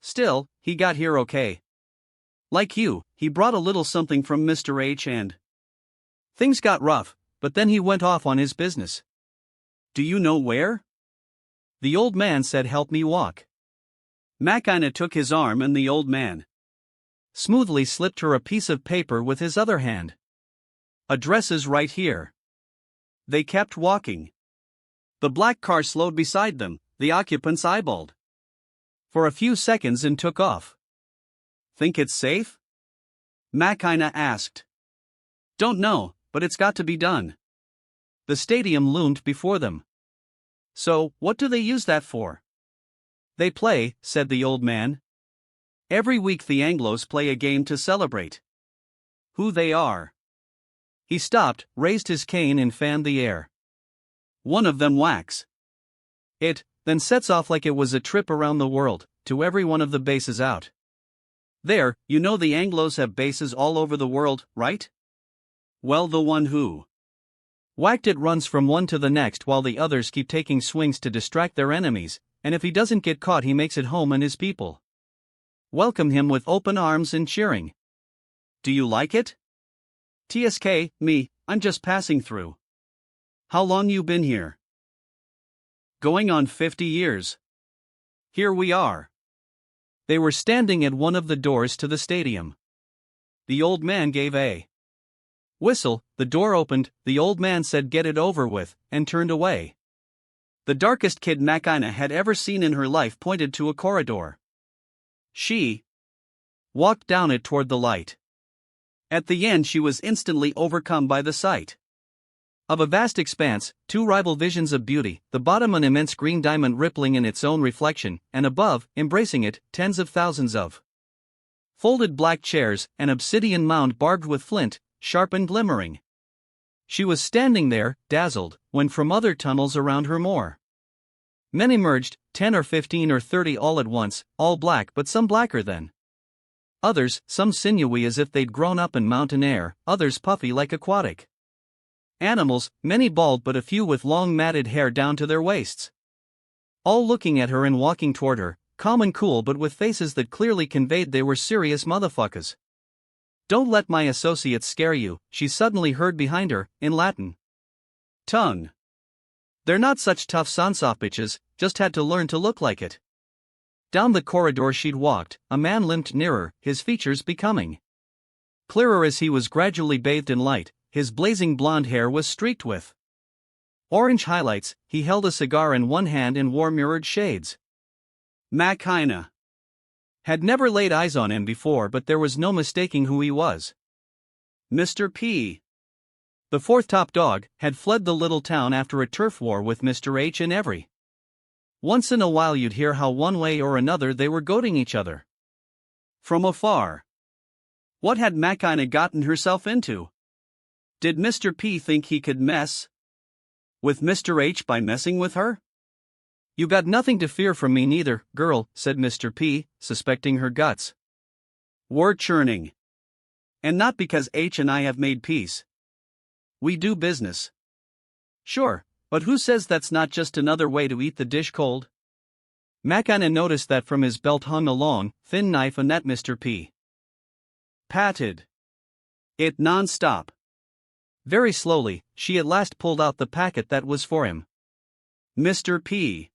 still, he got here okay. Like you, he brought a little something from Mr. H and things got rough, but then he went off on his business. Do you know where? The old man said, help me walk. Makina took his arm and the old man smoothly slipped her a piece of paper with his other hand. Address is right here. They kept walking. The black car slowed beside them. The occupants eyeballed for a few seconds and took off. Think it's safe? Makina asked. Don't know, but it's got to be done. The stadium loomed before them. So, what do they use that for? They play, said the old man. Every week the Anglos play a game to celebrate who they are. He stopped, raised his cane and fanned the air. One of them whacks it, then sets off like it was a trip around the world, to every one of the bases out. There, you know the Anglos have bases all over the world, right? Well, the one who whacked it runs from one to the next while the others keep taking swings to distract their enemies, and if he doesn't get caught he makes it home and his people welcome him with open arms and cheering. Do you like it? TSK, me, I'm just passing through. How long you been here? Going on 50 years. Here we are. They were standing at one of the doors to the stadium. The old man gave a whistle, the door opened, the old man said get it over with, and turned away. The darkest kid Makina had ever seen in her life pointed to a corridor. She walked down it toward the light. At the end she was instantly overcome by the sight of a vast expanse, two rival visions of beauty, the bottom an immense green diamond rippling in its own reflection, and above, embracing it, tens of thousands of folded black chairs, an obsidian mound barbed with flint, sharp and glimmering. She was standing there, dazzled, when from other tunnels around her more men emerged, 10 or 15 or 30 all at once, all black but some blacker than others, some sinewy as if they'd grown up in mountain air, others puffy like aquatic animals, many bald but a few with long matted hair down to their waists. All looking at her and walking toward her, calm and cool but with faces that clearly conveyed they were serious motherfuckers. Don't let my associates scare you, she suddenly heard behind her, in Latin tongue. They're not such tough Sansoft bitches, just had to learn to look like it. Down the corridor she'd walked, a man limped nearer, his features becoming clearer as he was gradually bathed in light. His blazing blonde hair was streaked with orange highlights, he held a cigar in one hand and wore mirrored shades. Makina had never laid eyes on him before, but there was no mistaking who he was. Mr. P, the fourth top dog, had fled the little town after a turf war with Mr. H, and every once in a while you'd hear how one way or another they were goading each other from afar. What had Makina gotten herself into? Did Mr. P think he could mess with Mr. H by messing with her? You got nothing to fear from me neither, girl, said Mr. P, suspecting her guts were churning. And not because H and I have made peace. We do business. Sure, but who says that's not just another way to eat the dish cold? Makina noticed that from his belt hung a long, thin knife, and that Mr. P patted it non-stop. Very slowly, she at last pulled out the packet that was for him. Mr. P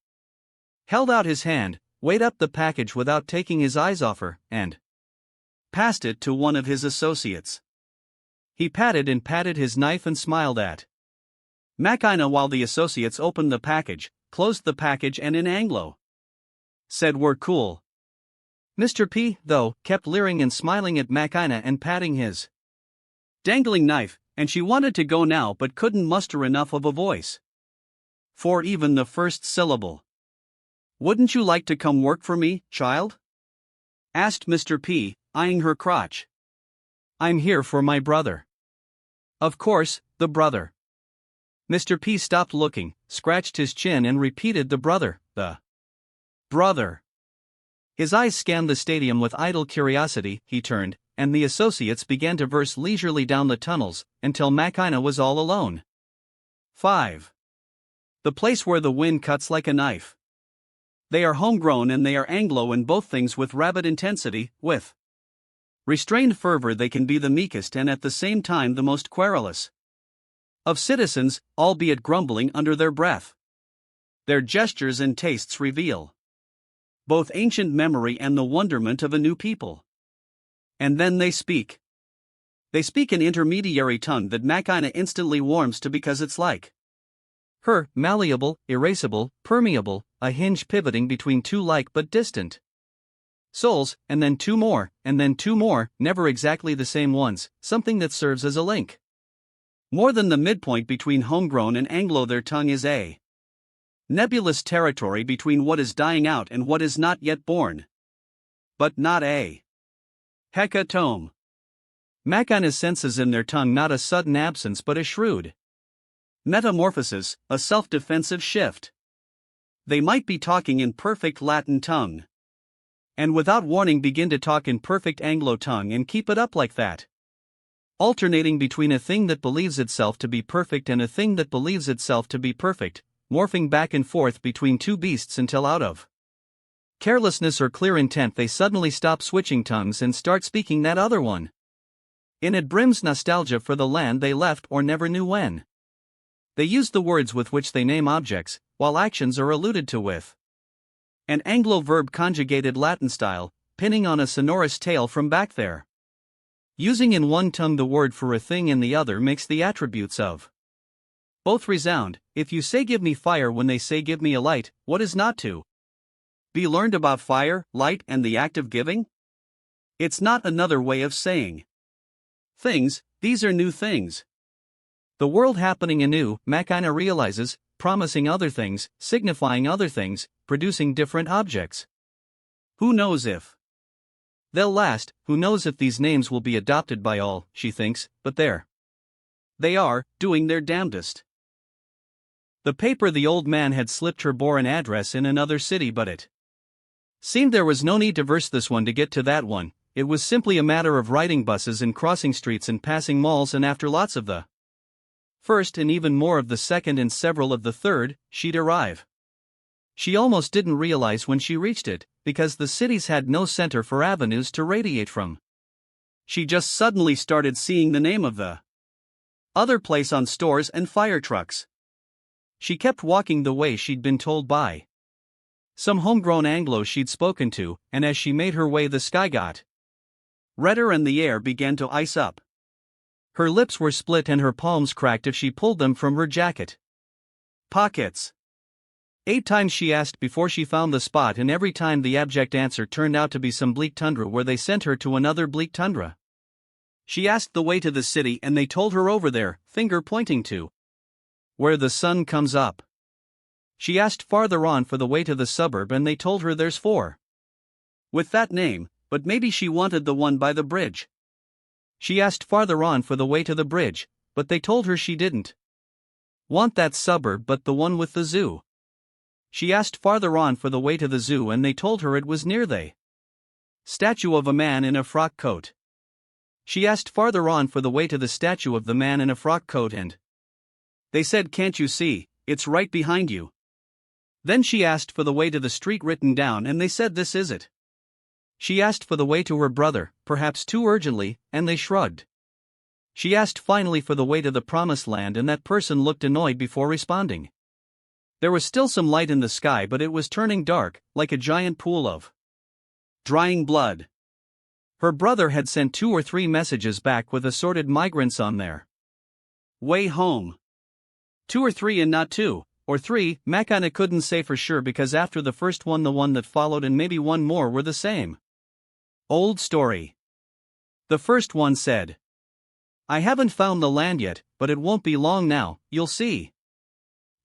held out his hand, weighed up the package without taking his eyes off her, and passed it to one of his associates. He patted and patted his knife and smiled at Makina while the associates opened the package, closed the package, and in Anglo said, "We're cool." Mr. P, though, kept leering and smiling at Makina and patting his dangling knife, and she wanted to go now but couldn't muster enough of a voice for even the first syllable. "Wouldn't you like to come work for me, child?" asked Mr. P, eyeing her crotch. "I'm here for my brother." Of course, the brother. Mr. P stopped looking, scratched his chin, and repeated, "The brother, the brother." His eyes scanned the stadium with idle curiosity. He turned, and the associates began to verse leisurely down the tunnels, until Makina was all alone. 5. The place where the wind cuts like a knife. They are homegrown and they are Anglo in both things, with rabid intensity, with restrained fervor. They can be the meekest and at the same time the most querulous of citizens, albeit grumbling under their breath. Their gestures and tastes reveal both ancient memory and the wonderment of a new people. And then they speak. They speak an intermediary tongue that Makina instantly warms to because it's like her, malleable, erasable, permeable, a hinge pivoting between two like but distant souls, and then two more, and then two more, never exactly the same ones, something that serves as a link. More than the midpoint between homegrown and Anglo, their tongue is a nebulous territory between what is dying out and what is not yet born. But not a hecatomb. Makina senses in their tongue not a sudden absence but a shrewd metamorphosis, a self-defensive shift. They might be talking in perfect Latin tongue, and without warning begin to talk in perfect Anglo tongue and keep it up like that, alternating between a thing that believes itself to be perfect and a thing that believes itself to be perfect, morphing back and forth between two beasts until out of carelessness or clear intent they suddenly stop switching tongues and start speaking that other one. In it brims nostalgia for the land they left or never knew when. They use the words with which they name objects, while actions are alluded to with an Anglo verb conjugated Latin style, pinning on a sonorous tail from back there. Using in one tongue the word for a thing in the other makes the attributes of both resound. If you say "give me fire" when they say "give me a light," what is not to be learned about fire, light, and the act of giving? It's not another way of saying things, these are new things. The world happening anew, Makina realizes, promising other things, signifying other things, producing different objects. Who knows if they'll last, who knows if these names will be adopted by all, she thinks, but there they are, doing their damnedest. The paper the old man had slipped her bore an address in another city, but it seemed there was no need to verse this one to get to that one. It was simply a matter of riding buses and crossing streets and passing malls, and after lots of the first and even more of the second and several of the third, she'd arrive. She almost didn't realize when she reached it, because the cities had no center for avenues to radiate from. She just suddenly started seeing the name of the other place on stores and fire trucks. She kept walking the way she'd been told by some homegrown Anglo she'd spoken to, and as she made her way the sky got redder and the air began to ice up. Her lips were split and her palms cracked if she pulled them from her jacket pockets. 8 times she asked before she found the spot, and every time the abject answer turned out to be some bleak tundra where they sent her to another bleak tundra. She asked the way to the city and they told her over there, finger pointing to where the sun comes up. She asked farther on for the way to the suburb and they told her there's 4 with that name, but maybe she wanted the one by the bridge. She asked farther on for the way to the bridge, but they told her she didn't want that suburb but the one with the zoo. She asked farther on for the way to the zoo and they told her it was near the statue of a man in a frock coat. She asked farther on for the way to the statue of the man in a frock coat and they said, can't you see, it's right behind you. Then she asked for the way to the street written down and they said this is it. She asked for the way to her brother, perhaps too urgently, and they shrugged. She asked finally for the way to the promised land and that person looked annoyed before responding. There was still some light in the sky but it was turning dark, like a giant pool of drying blood. Her brother had sent 2 or 3 messages back with assorted migrants on their way home. 2 or 3 and not 2, or 3, Makana couldn't say for sure because after the first one the one that followed and maybe one more were the same old story. The first one said, I haven't found the land yet, but it won't be long now, you'll see.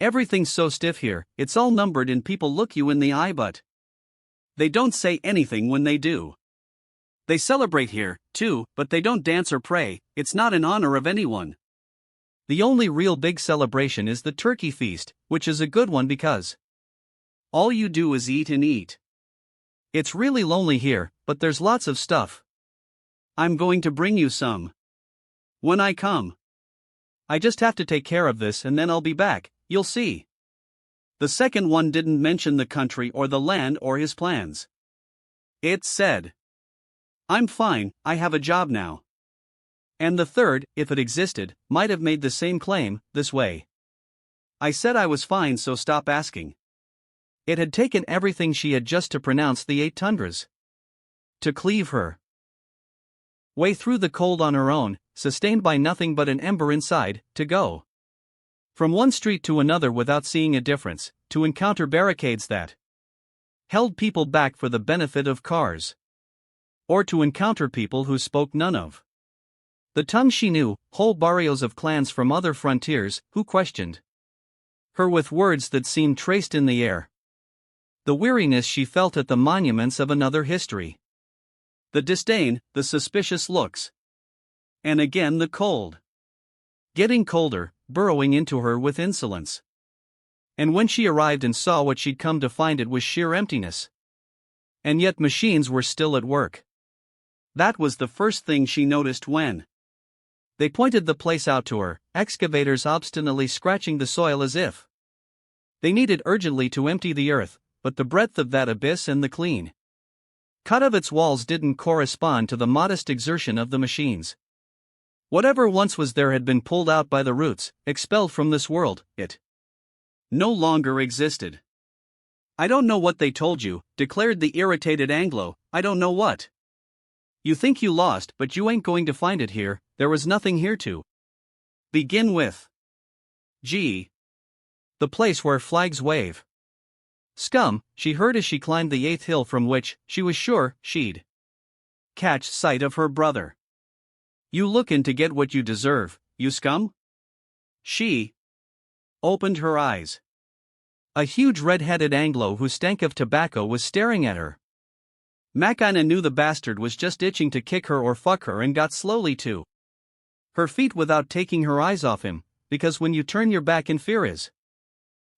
Everything's so stiff here, it's all numbered and people look you in the eye but they don't say anything when they do. They celebrate here, too, but they don't dance or pray, it's not in honor of anyone. The only real big celebration is the turkey feast, which is a good one because all you do is eat and eat. It's really lonely here, but there's lots of stuff. I'm going to bring you some when I come. I just have to take care of this and then I'll be back, you'll see. The second one didn't mention the country or the land or his plans. It said, I'm fine, I have a job now. And the third, if it existed, might have made the same claim, this way. I said I was fine, so stop asking. It had taken everything she had just to pronounce the 8 tundras. To cleave her way through the cold on her own, sustained by nothing but an ember inside, to go from one street to another without seeing a difference, to encounter barricades that held people back for the benefit of cars. Or to encounter people who spoke none of the tongue she knew, whole barrios of clans from other frontiers, who questioned her with words that seemed traced in the air. The weariness she felt at the monuments of another history. The disdain, the suspicious looks. And again the cold. Getting colder, burrowing into her with insolence. And when she arrived and saw what she'd come to find, it was sheer emptiness. And yet machines were still at work. That was the first thing she noticed when they pointed the place out to her, excavators obstinately scratching the soil as if they needed urgently to empty the earth, but the breadth of that abyss and the clean cut of its walls didn't correspond to the modest exertion of the machines. Whatever once was there had been pulled out by the roots, expelled from this world, it no longer existed. I don't know what they told you, declared the irritated Anglo, I don't know what. You think you lost, but you ain't going to find it here, there was nothing here to begin with. Gee. The place where flags wave. Scum, she heard as she climbed the 8th hill from which, she was sure, she'd catch sight of her brother. You lookin' to get what you deserve, you scum? She opened her eyes. A huge red-headed Anglo who stank of tobacco was staring at her. Makana knew the bastard was just itching to kick her or fuck her and got slowly to her feet without taking her eyes off him, because when you turn your back in fear is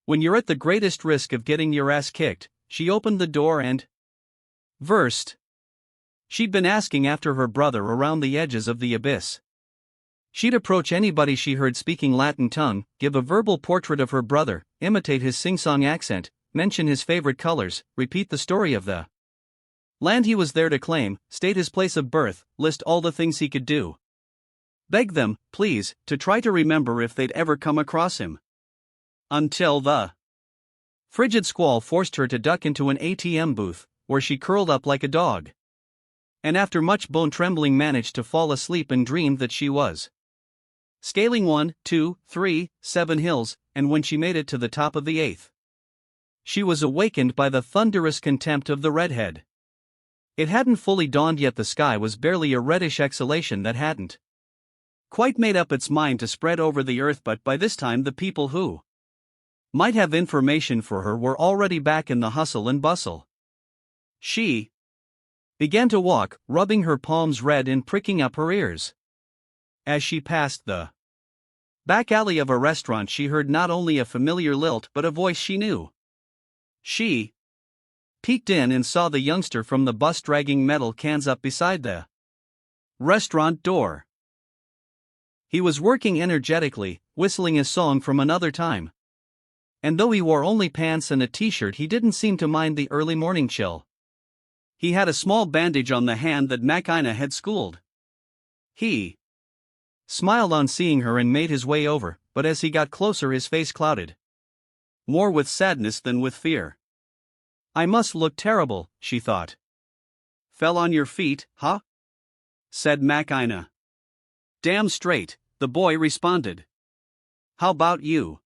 when you're at the greatest risk of getting your ass kicked. She opened the door and versed. She'd been asking after her brother around the edges of the abyss. She'd approach anybody she heard speaking Latin tongue, give a verbal portrait of her brother, imitate his sing-song accent, mention his favorite colors, repeat the story of the land he was there to claim, state his place of birth, list all the things he could do. Beg them, please, to try to remember if they'd ever come across him. Until the frigid squall forced her to duck into an ATM booth, where she curled up like a dog. And after much bone-trembling managed to fall asleep and dreamed that she was scaling 1, 2, 3, 7 hills, and when she made it to the top of the 8th she was awakened by the thunderous contempt of the redhead. It hadn't fully dawned yet, the sky was barely a reddish exhalation that hadn't quite made up its mind to spread over the earth, but by this time the people who might have information for her were already back in the hustle and bustle. She began to walk, rubbing her palms red and pricking up her ears. As she passed the back alley of a restaurant, she heard not only a familiar lilt but a voice she knew. She peeked in and saw the youngster from the bus dragging metal cans up beside the restaurant door. He was working energetically, whistling a song from another time. And though he wore only pants and a t-shirt, he didn't seem to mind the early morning chill. He had a small bandage on the hand that Makina had schooled. He smiled on seeing her and made his way over, but as he got closer his face clouded, more with sadness than with fear. I must look terrible, she thought. Fell on your feet, huh? Said Makina. Damn straight, the boy responded. How about you?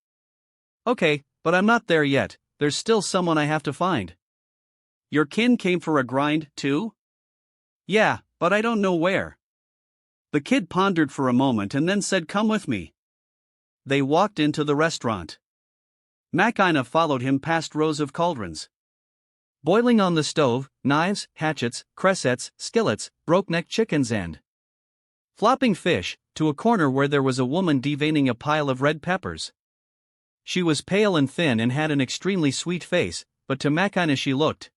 Okay, but I'm not there yet, there's still someone I have to find. Your kin came for a grind, too? Yeah, but I don't know where. The kid pondered for a moment and then said, come with me. They walked into the restaurant. Makina followed him past rows of cauldrons boiling on the stove, knives, hatchets, cressets, skillets, broke-necked chickens and flopping fish, to a corner where there was a woman deveining a pile of red peppers. She was pale and thin and had an extremely sweet face, but to Makina she looked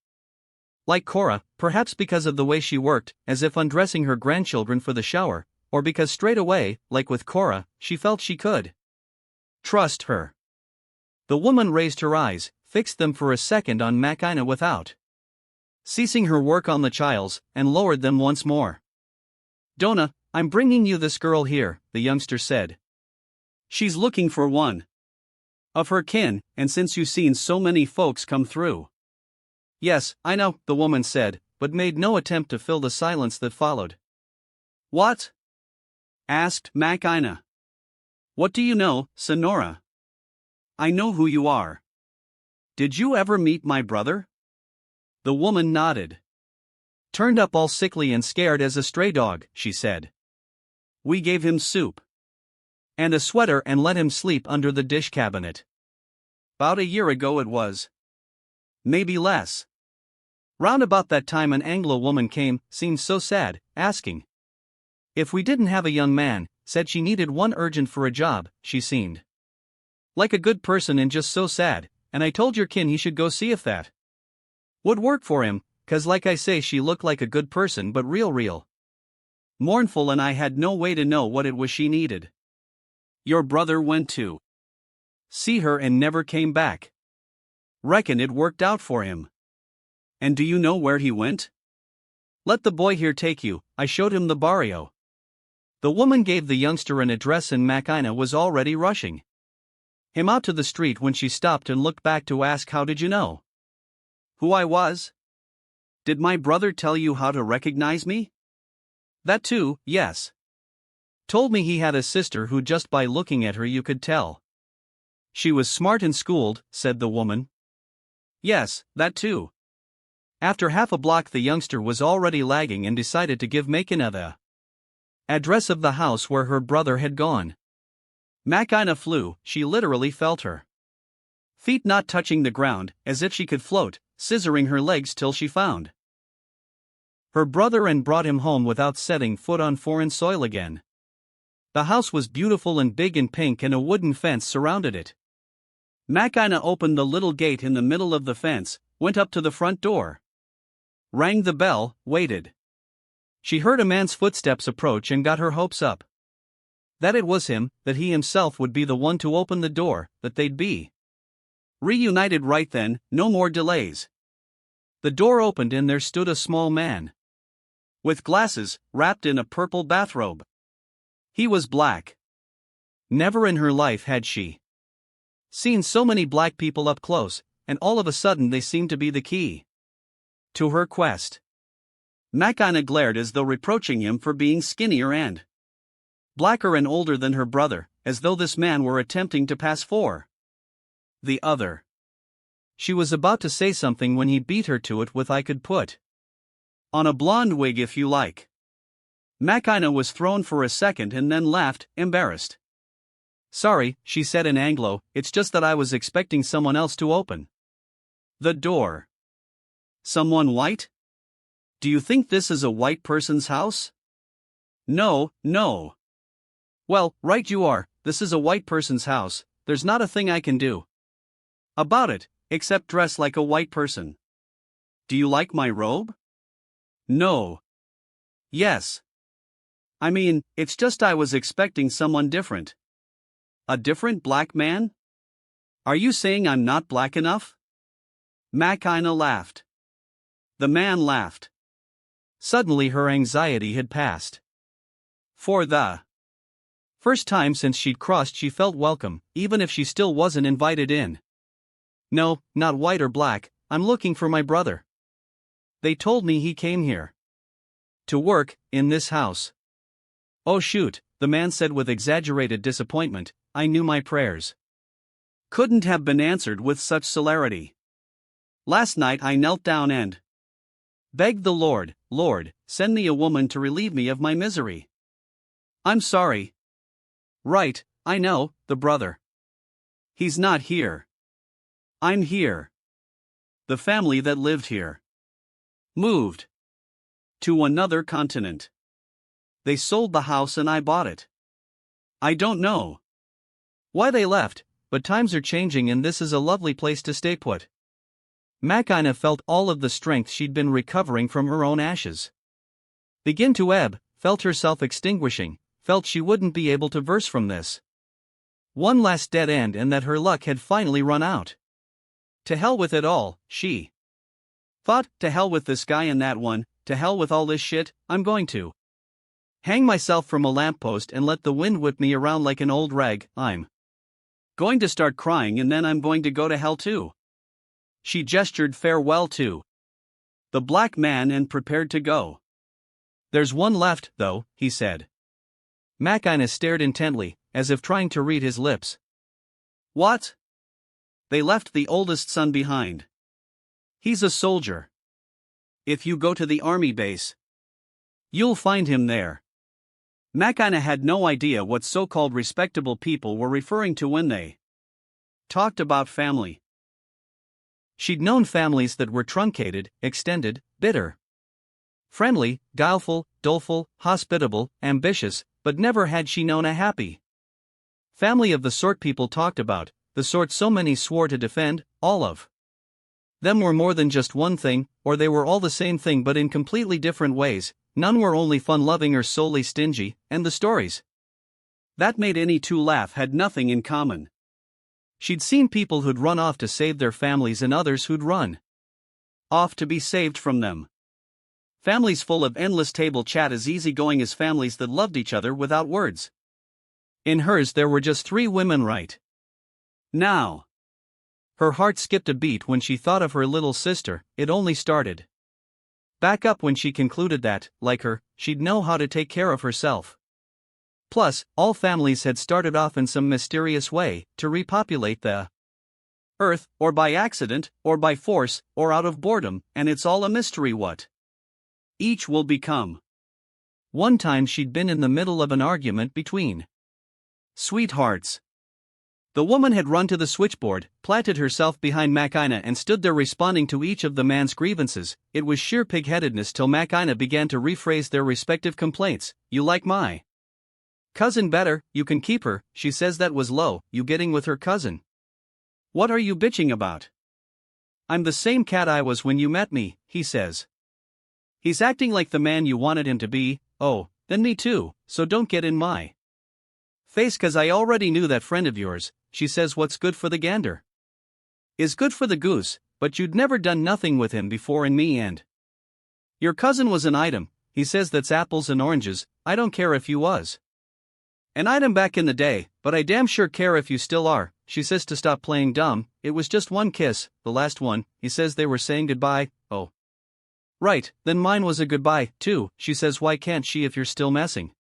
like Cora, perhaps because of the way she worked, as if undressing her grandchildren for the shower, or because straight away, like with Cora, she felt she could trust her. The woman raised her eyes, fixed them for a second on Makina without ceasing her work on the chiles, and lowered them once more. Donna, I'm bringing you this girl here, the youngster said. She's looking for one of her kin, and since you've seen so many folks come through. Yes, I know, the woman said, but made no attempt to fill the silence that followed. What? Asked Makina. What do you know, Sonora? I know who you are. Did you ever meet my brother? The woman nodded. Turned up all sickly and scared as a stray dog, she said. We gave him soup and a sweater and let him sleep under the dish cabinet. 'Bout a year ago it was. Maybe less. Round about that time an Anglo woman came, seemed so sad, asking if we didn't have a young man, said she needed one urgent for a job. She seemed like a good person and just so sad, and I told your kin he should go see if that would work for him, 'cause like I say she looked like a good person but real mournful, and I had no way to know what it was she needed. Your brother went to see her and never came back. Reckon it worked out for him. And do you know where he went? Let the boy here take you, I showed him the barrio. The woman gave the youngster an address and Makina was already rushing him out to the street when she stopped and looked back to ask, how did you know who I was? Did my brother tell you how to recognize me? That too, yes. Told me he had a sister who just by looking at her you could tell she was smart and schooled, said the woman. Yes, that too. After half a block the youngster was already lagging and decided to give Makina the address of the house where her brother had gone. Makina flew, she literally felt her feet not touching the ground, as if she could float, scissoring her legs till she found her brother and brought him home without setting foot on foreign soil again. The house was beautiful and big and pink and a wooden fence surrounded it. Makina opened the little gate in the middle of the fence, went up to the front door, rang the bell, waited. She heard a man's footsteps approach and got her hopes up. That it was him, that he himself would be the one to open the door, that they'd be reunited right then, no more delays. The door opened and there stood a small man with glasses, wrapped in a purple bathrobe. He was black. Never in her life had she seen so many black people up close, and all of a sudden they seemed to be the key to her quest. Makina glared as though reproaching him for being skinnier and blacker and older than her brother, as though this man were attempting to pass for the other. She was about to say something when he beat her to it with "I could put on a blonde wig if you like." Makina was thrown for a second and then laughed, embarrassed. "Sorry," she said in Anglo, "it's just that I was expecting someone else to open the door." "Someone white? Do you think this is a white person's house?" "No, no." "Well, right you are, this is a white person's house, there's not a thing I can do about it, except dress like a white person." "Do you like my robe?" "No." "Yes. I mean, it's just I was expecting someone different." "A different black man? Are you saying I'm not black enough?" Makina laughed. The man laughed. Suddenly her anxiety had passed. For the first time since she'd crossed, she felt welcome, even if she still wasn't invited in. "No, not white or black, I'm looking for my brother. They told me he came here to work, in this house." "Oh shoot," the man said with exaggerated disappointment, "I knew my prayers couldn't have been answered with such celerity. Last night I knelt down and begged the Lord, 'Lord, send me a woman to relieve me of my misery.'" "I'm sorry." "Right, I know, the brother. He's not here. I'm here. The family that lived here moved to another continent. They sold the house and I bought it. I don't know why they left, but times are changing and this is a lovely place to stay put." Makina felt all of the strength she'd been recovering from her own ashes begin to ebb, felt herself extinguishing, felt she wouldn't be able to verse from this one last dead end and that her luck had finally run out. To hell with it all, she thought, to hell with this guy and that one, to hell with all this shit, I'm going to hang myself from a lamppost and let the wind whip me around like an old rag. I'm going to start crying and then I'm going to go to hell too. She gestured farewell to the black man and prepared to go. "There's one left, though," he said. Makina stared intently, as if trying to read his lips. "What?" "They left the oldest son behind. He's a soldier. If you go to the army base, you'll find him there." Makina had no idea what so-called respectable people were referring to when they talked about family. She'd known families that were truncated, extended, bitter, friendly, guileful, doleful, hospitable, ambitious, but never had she known a happy family of the sort people talked about, the sort so many swore to defend. All of them were more than just one thing, or they were all the same thing but in completely different ways. None were only fun-loving or solely stingy, and the stories that made any two laugh had nothing in common. She'd seen people who'd run off to save their families and others who'd run off to be saved from them. Families full of endless table chat as easygoing as families that loved each other without words. In hers there were just 3 women right now. Her heart skipped a beat when she thought of her little sister. It only started back up when she concluded that, like her, she'd know how to take care of herself. Plus, all families had started off in some mysterious way, to repopulate the earth, or by accident, or by force, or out of boredom, and it's all a mystery what each will become. One time she'd been in the middle of an argument between sweethearts. The woman had run to the switchboard, planted herself behind Makina and stood there responding to each of the man's grievances. It was sheer pig-headedness till Makina began to rephrase their respective complaints. "You like my cousin better, you can keep her, she says that was low, you getting with her cousin. What are you bitching about? I'm the same cat I was when you met me," he says. "He's acting like the man you wanted him to be." "Oh, then me too, so don't get in my face 'cause I already knew that friend of yours," she says. "What's good for the gander is good for the goose, but you'd never done nothing with him before and me and your cousin was an item," he says. "That's apples and oranges, I don't care if you was an item back in the day, but I damn sure care if you still are," she says. To stop playing dumb, "It was just one kiss, the last one," he says. "They were saying goodbye." "Oh. Right, then mine was a goodbye, too," she says. "Why can't she if you're still messing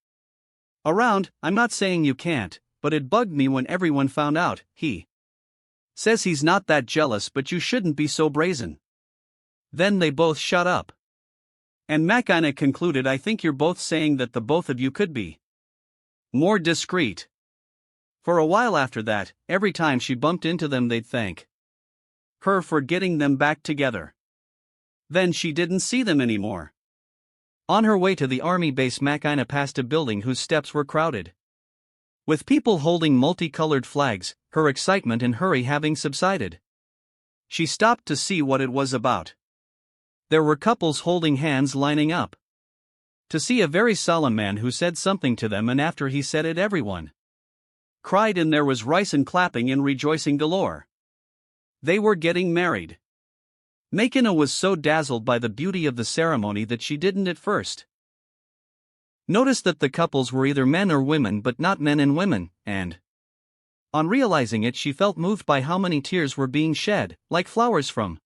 around?" "I'm not saying you can't, but it bugged me when everyone found out," he Says he's not that jealous, but you shouldn't be so brazen. Then they both shut up. And Makina concluded, I think you're both saying that the both of you could be more discreet. For a while after that, every time she bumped into them they'd thank her for getting them back together. Then she didn't see them anymore. On her way to the army base, Makina passed a building whose steps were crowded with people holding multicolored flags, her excitement and hurry having subsided. She stopped to see what it was about. There were couples holding hands lining up to see a very solemn man who said something to them, and after he said it everyone cried and there was rice and clapping and rejoicing galore. They were getting married. Makina was so dazzled by the beauty of the ceremony that she didn't at first notice that the couples were either men or women, but not men and women, and on realizing it she felt moved by how many tears were being shed, like flowers from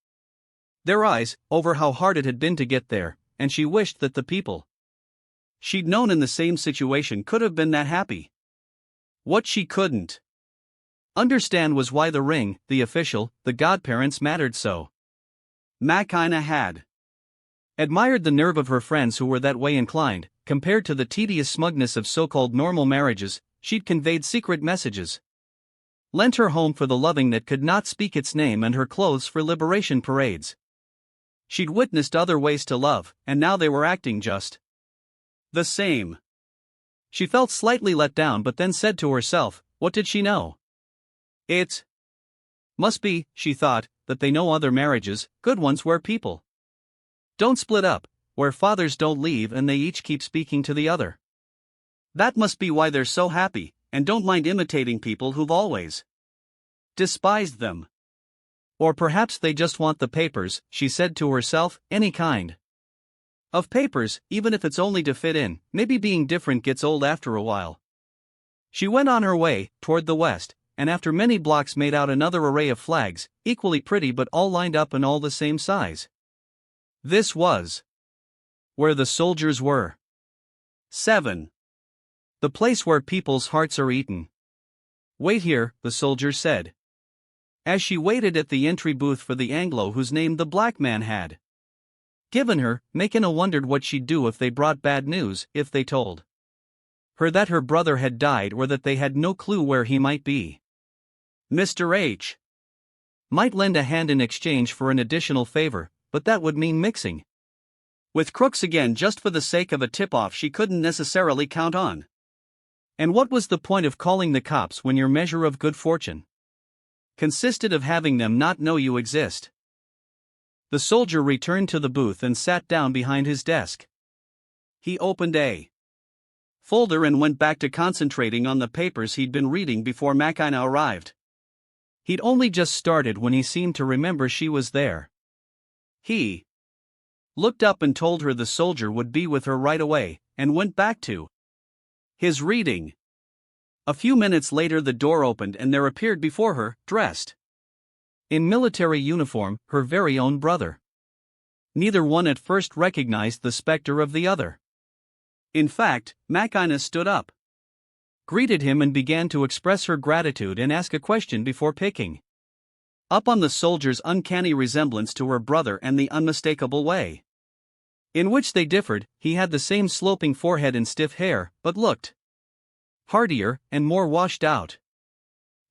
their eyes, over how hard it had been to get there, and she wished that the people she'd known in the same situation could have been that happy. What she couldn't understand was why the ring, the official, the godparents mattered so. Makina had admired the nerve of her friends who were that way inclined. Compared to the tedious smugness of so-called normal marriages, she'd conveyed secret messages, lent her home for the loving that could not speak its name, and her clothes for liberation parades. She'd witnessed other ways to love, and now they were acting just the same. She felt slightly let down, but then said to herself, what did she know? It must be, she thought, that they know other marriages, good ones where people don't split up, where fathers don't leave and they each keep speaking to the other. That must be why they're so happy, and don't mind imitating people who've always despised them. Or perhaps they just want the papers, she said to herself, any kind of papers, even if it's only to fit in. Maybe being different gets old after a while. She went on her way, toward the west, and after many blocks made out another array of flags, equally pretty but all lined up and all the same size. This was where the soldiers were. 7. The place where people's hearts are eaten. Wait here, the soldier said, as she waited at the entry booth for the Anglo whose name the black man had given her. Makina wondered what she'd do if they brought bad news, if they told her that her brother had died or that they had no clue where he might be. Mr. H might lend a hand in exchange for an additional favor, but that would mean mixing with crooks again just for the sake of a tip-off she couldn't necessarily count on. And what was the point of calling the cops when your measure of good fortune consisted of having them not know you exist? The soldier returned to the booth and sat down behind his desk. He opened a folder and went back to concentrating on the papers he'd been reading before Makina arrived. He'd only just started when he seemed to remember she was there. He looked up and told her the soldier would be with her right away, and went back to his reading. A few minutes later the door opened and there appeared before her, dressed in military uniform, her very own brother. Neither one at first recognized the specter of the other. In fact, Makina stood up, greeted him and began to express her gratitude and ask a question before picking up on the soldier's uncanny resemblance to her brother and the unmistakable way in which they differed. He had the same sloping forehead and stiff hair, but looked hardier and more washed out.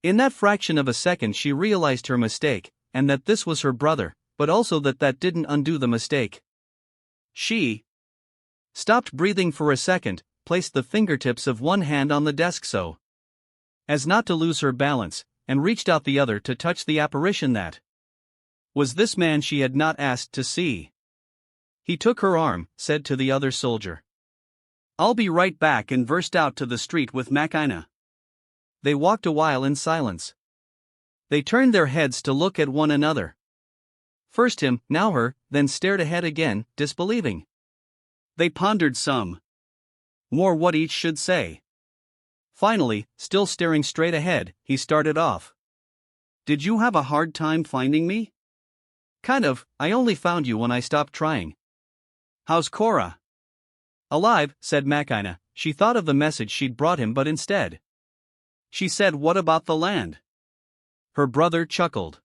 In that fraction of a second she realized her mistake, and that this was her brother, but also that that didn't undo the mistake. She stopped breathing for a second, placed the fingertips of one hand on the desk so as not to lose her balance, and reached out the other to touch the apparition that was this man she had not asked to see. He took her arm, said to the other soldier, "I'll be right back," and versed out to the street with Makina. They walked a while in silence. They turned their heads to look at one another. First him, now her, then stared ahead again, disbelieving. They pondered some more what each should say. Finally, still staring straight ahead, he started off. "Did you have a hard time finding me?" "Kind of. I only found you when I stopped trying." "How's Cora?" "Alive," said Makina. She thought of the message she'd brought him, but instead she said, "What about the land?" Her brother chuckled.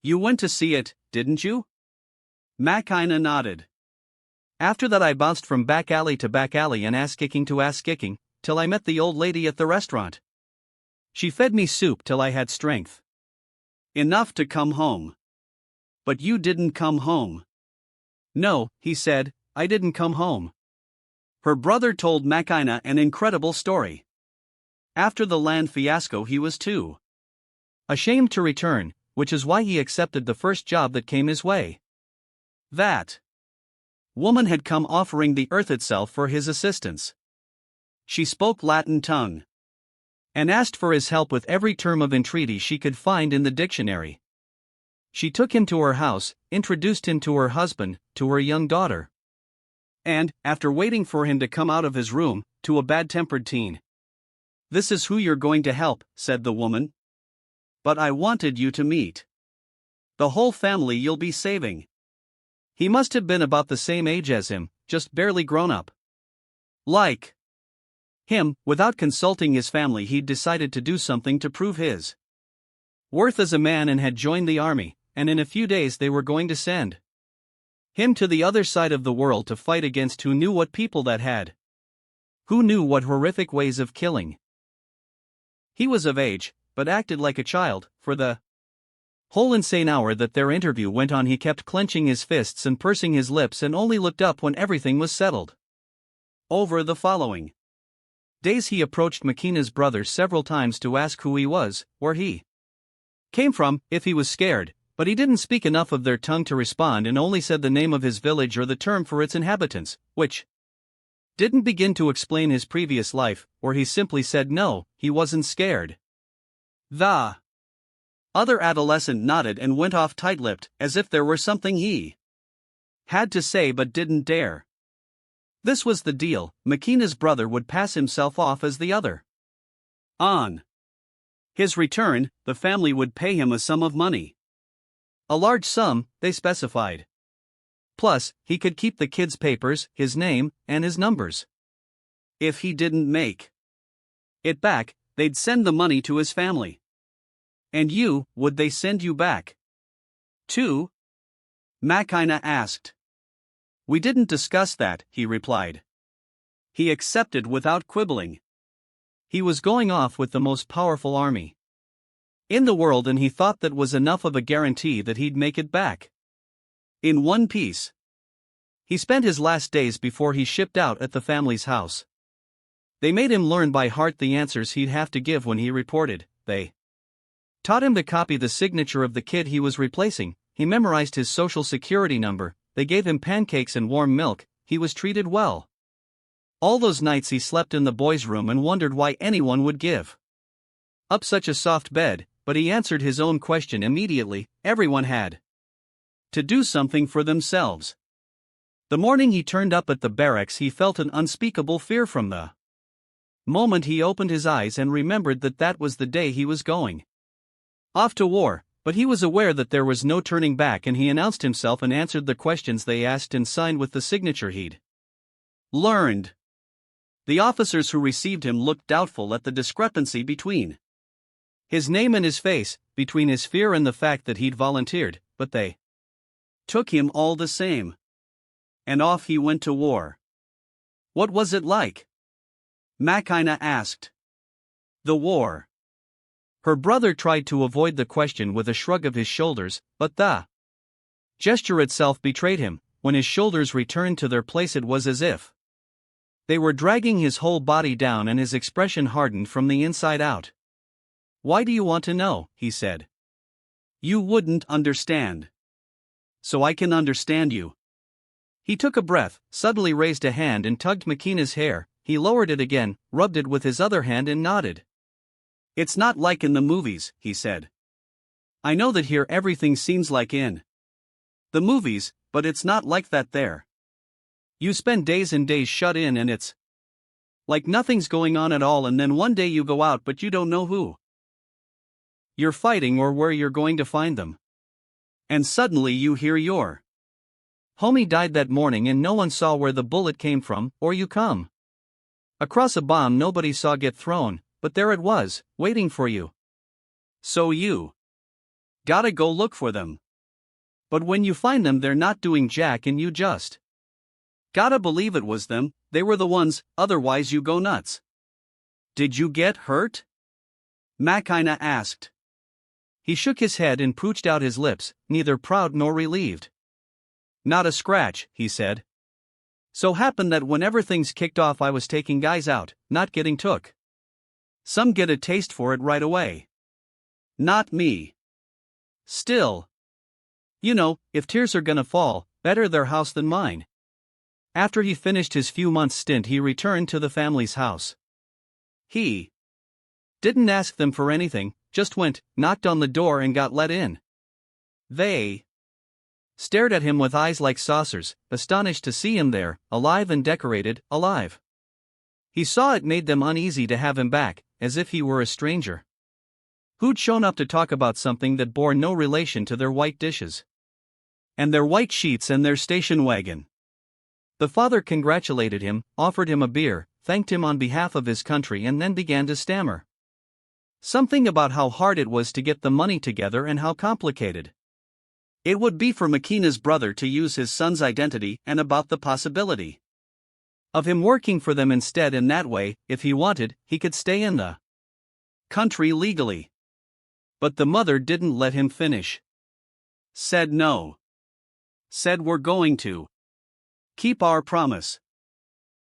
You went to see it, didn't you? Makina nodded. After that I bounced from back alley to back alley and ass-kicking to ass-kicking, till I met the old lady at the restaurant. She fed me soup till I had strength enough to come home. But you didn't come home. No, he said, I didn't come home. Her brother told Makina an incredible story. After the land fiasco he was too ashamed to return, which is why he accepted the first job that came his way. That woman had come offering the earth itself for his assistance. She spoke Latin tongue and asked for his help with every term of entreaty she could find in the dictionary. She took him to her house, introduced him to her husband, to her young daughter. And, after waiting for him to come out of his room, to a bad-tempered teen. This is who you're going to help, said the woman. But I wanted you to meet the whole family you'll be saving. He must have been about the same age as him, just barely grown up. Like him, without consulting his family he'd decided to do something to prove his worth as a man and had joined the army, and in a few days they were going to send him to the other side of the world to fight against who knew what people that had. Who knew what horrific ways of killing. He was of age, but acted like a child. For the whole insane hour that their interview went on he kept clenching his fists and pursing his lips and only looked up when everything was settled. Over the following days he approached Makina's brother several times to ask who he was, where he came from, if he was scared, but he didn't speak enough of their tongue to respond and only said the name of his village or the term for its inhabitants, which didn't begin to explain his previous life, or he simply said no, he wasn't scared. The other adolescent nodded and went off tight-lipped, as if there were something he had to say but didn't dare. This was the deal, Makina's brother would pass himself off as the other. On his return, the family would pay him a sum of money. A large sum, they specified. Plus, he could keep the kid's papers, his name, and his numbers. If he didn't make it back, they'd send the money to his family. And you, would they send you back too? Makina asked. We didn't discuss that, he replied. He accepted without quibbling. He was going off with the most powerful army in the world, and he thought that was enough of a guarantee that he'd make it back in one piece. He spent his last days before he shipped out at the family's house. They made him learn by heart the answers he'd have to give when he reported. They taught him to copy the signature of the kid he was replacing. He memorized his social security number. They gave him pancakes and warm milk. He was treated well. All those nights he slept in the boys' room and wondered why anyone would give up such a soft bed, but he answered his own question immediately. Everyone had to do something for themselves. The morning he turned up at the barracks he felt an unspeakable fear from the moment he opened his eyes and remembered that that was the day he was going off to war, but he was aware that there was no turning back, and he announced himself and answered the questions they asked and signed with the signature he'd learned. The officers who received him looked doubtful at the discrepancy between his name and his face, between his fear and the fact that he'd volunteered, but they took him all the same. And off he went to war. What was it like? Makina asked. The war. Her brother tried to avoid the question with a shrug of his shoulders, but the gesture itself betrayed him. When his shoulders returned to their place it was as if they were dragging his whole body down, and his expression hardened from the inside out. Why do you want to know? He said. You wouldn't understand. So I can understand you. He took a breath, suddenly raised a hand and tugged Makina's hair. He lowered it again, rubbed it with his other hand and nodded. It's not like in the movies, he said. I know that here everything seems like in the movies, but it's not like that there. You spend days and days shut in and it's like nothing's going on at all, and then one day you go out but you don't know who you're fighting or where you're going to find them. And suddenly you hear your homie died that morning and no one saw where the bullet came from, or you come across a bomb nobody saw get thrown, but there it was, waiting for you. So you gotta go look for them. But when you find them, they're not doing jack and you just gotta believe it was them, they were the ones, otherwise you go nuts. Did you get hurt? Makina asked. He shook his head and pooched out his lips, neither proud nor relieved. Not a scratch, he said. So happened that whenever things kicked off I was taking guys out, not getting took. Some get a taste for it right away. Not me. Still. You know, if tears are gonna fall, better their house than mine. After he finished his few months' stint, he returned to the family's house. He didn't ask them for anything, just went, knocked on the door and got let in. They stared at him with eyes like saucers, astonished to see him there, alive and decorated, alive. He saw it made them uneasy to have him back, as if he were a stranger who'd shown up to talk about something that bore no relation to their white dishes and their white sheets and their station wagon. The father congratulated him, offered him a beer, thanked him on behalf of his country, and then began to stammer something about how hard it was to get the money together and how complicated it would be for Makina's brother to use his son's identity, and about the possibility of him working for them instead, and that way, if he wanted, he could stay in the country legally. But the mother didn't let him finish. Said no. Said we're going to keep our promise.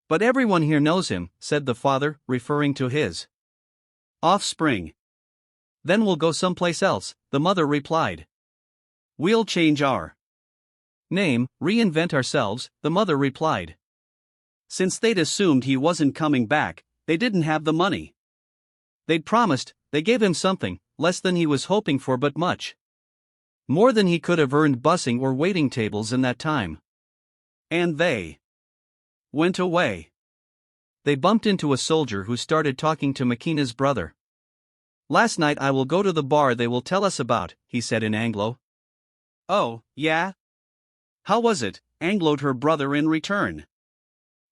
But everyone here knows him, said the father, referring to his offspring. Then we'll go someplace else, the mother replied. We'll change our name, reinvent ourselves, the mother replied. Since they'd assumed he wasn't coming back, they didn't have the money they'd promised. They gave him something, less than he was hoping for, but much more than he could have earned bussing or waiting tables in that time. And they went away. They bumped into a soldier who started talking to Makina's brother. Last night I will go to the bar they will tell us about, he said in Anglo. Oh, yeah? How was it? Angloed her brother in return.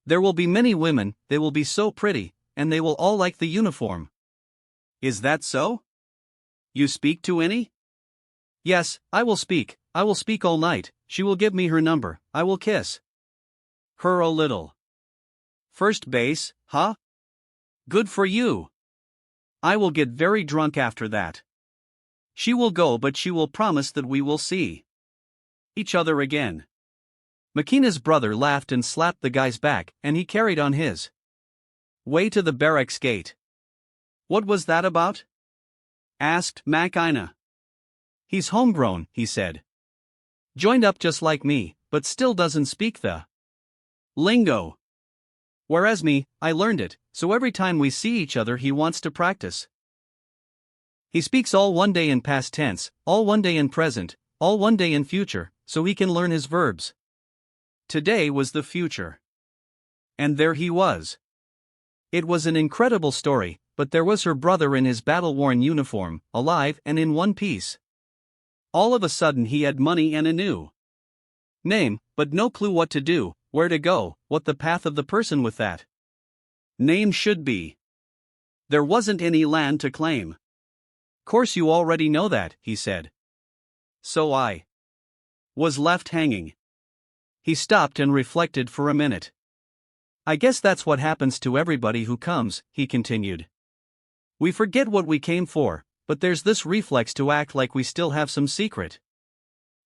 There will be many women, they will be so pretty, and they will all like the uniform. Is that so? You speak to any? Yes, I will speak all night. She will give me her number, I will kiss her a little. First base, huh? Good for you. I will get very drunk after that. She will go, but she will promise that we will see each other again. Makina's brother laughed and slapped the guy's back, and he carried on his way to the barracks gate. What was that about? Asked Makina. He's homegrown, he said. Joined up just like me, but still doesn't speak the lingo. Whereas me, I learned it, so every time we see each other he wants to practice. He speaks all one day in past tense, all one day in present, all one day in future, so he can learn his verbs. Today was the future. And there he was. It was an incredible story, but there was her brother in his battle-worn uniform, alive and in one piece. All of a sudden he had money and a new name, but no clue what to do, where to go, what the path of the person with that name should be. There wasn't any land to claim. Course you already know that, he said. So I was left hanging. He stopped and reflected for a minute. I guess that's what happens to everybody who comes, he continued. We forget what we came for, but there's this reflex to act like we still have some secret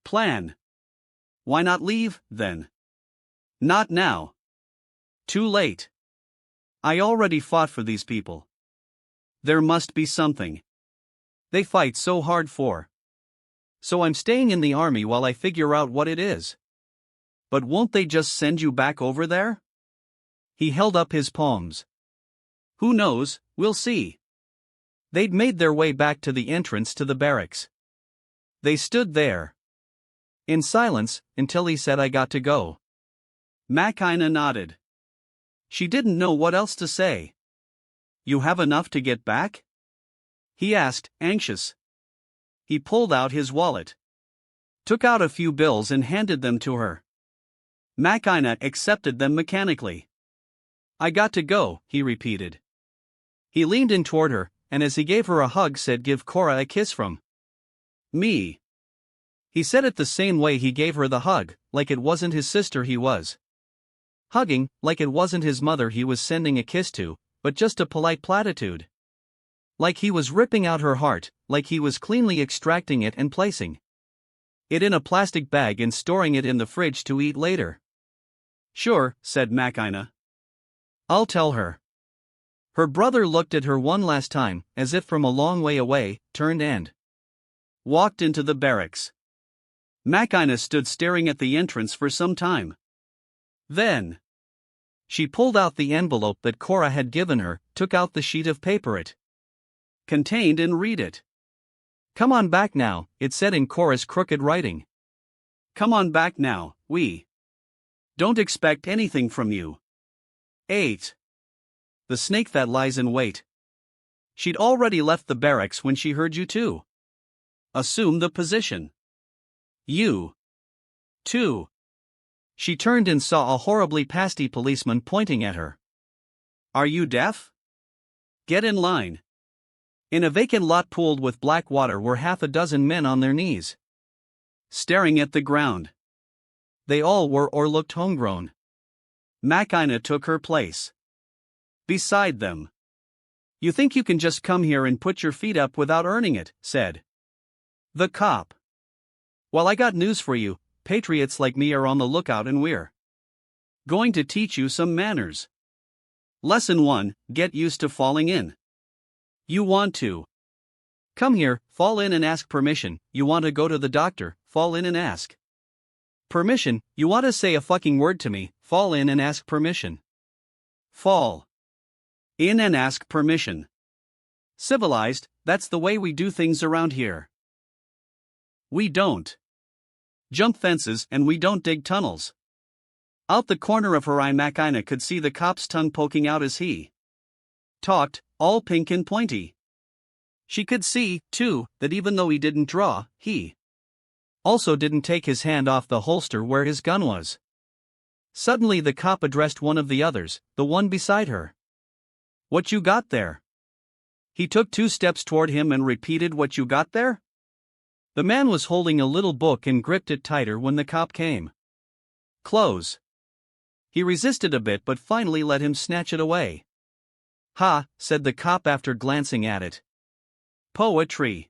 plan. Why not leave, then? Not now. Too late. I already fought for these people. There must be something they fight so hard for. So I'm staying in the army while I figure out what it is. But won't they just send you back over there? He held up his palms. Who knows, we'll see. They'd made their way back to the entrance to the barracks. They stood there in silence until he said, I got to go. Makina nodded. She didn't know what else to say. You have enough to get back? He asked, anxious. He pulled out his wallet, took out a few bills and handed them to her. Makina accepted them mechanically. I got to go, he repeated. He leaned in toward her, and as he gave her a hug said give Cora a kiss from me. He said it the same way he gave her the hug, like it wasn't his sister he was hugging, like it wasn't his mother he was sending a kiss to, but just a polite platitude. Like he was ripping out her heart, like he was cleanly extracting it and placing it in a plastic bag and storing it in the fridge to eat later. Sure, said Makina. I'll tell her. Her brother looked at her one last time, as if from a long way away, turned and walked into the barracks. Makina stood staring at the entrance for some time. Then she pulled out the envelope that Cora had given her, took out the sheet of paper it contained and read it. Come on back now, it said in Cora's crooked writing. Come on back now, we don't expect anything from you. 8. The snake that lies in wait. She'd already left the barracks when she heard you two assume the position. You two. She turned and saw a horribly pasty policeman pointing at her. Are you deaf? Get in line. In a vacant lot pooled with black water were half a dozen men on their knees, staring at the ground. They all were or looked homegrown. Makina took her place beside them. You think you can just come here and put your feet up without earning it, said the cop. Well, I got news for you. Patriots like me are on the lookout and we're going to teach you some manners. Lesson 1, get used to falling in. You want to come here, fall in and ask permission. You want to go to the doctor, fall in and ask permission. You want to say a fucking word to me, fall in and ask permission. Fall in and ask permission. Civilized, that's the way we do things around here. We don't jump fences and we don't dig tunnels. Out the corner of her eye Makina could see the cop's tongue poking out as he talked, all pink and pointy. She could see, too, that even though he didn't draw, he also didn't take his hand off the holster where his gun was. Suddenly the cop addressed one of the others, the one beside her. What you got there? He took 2 steps toward him and repeated what you got there? The man was holding a little book and gripped it tighter when the cop came close. He resisted a bit but finally let him snatch it away. Ha, said the cop after glancing at it. Poetry.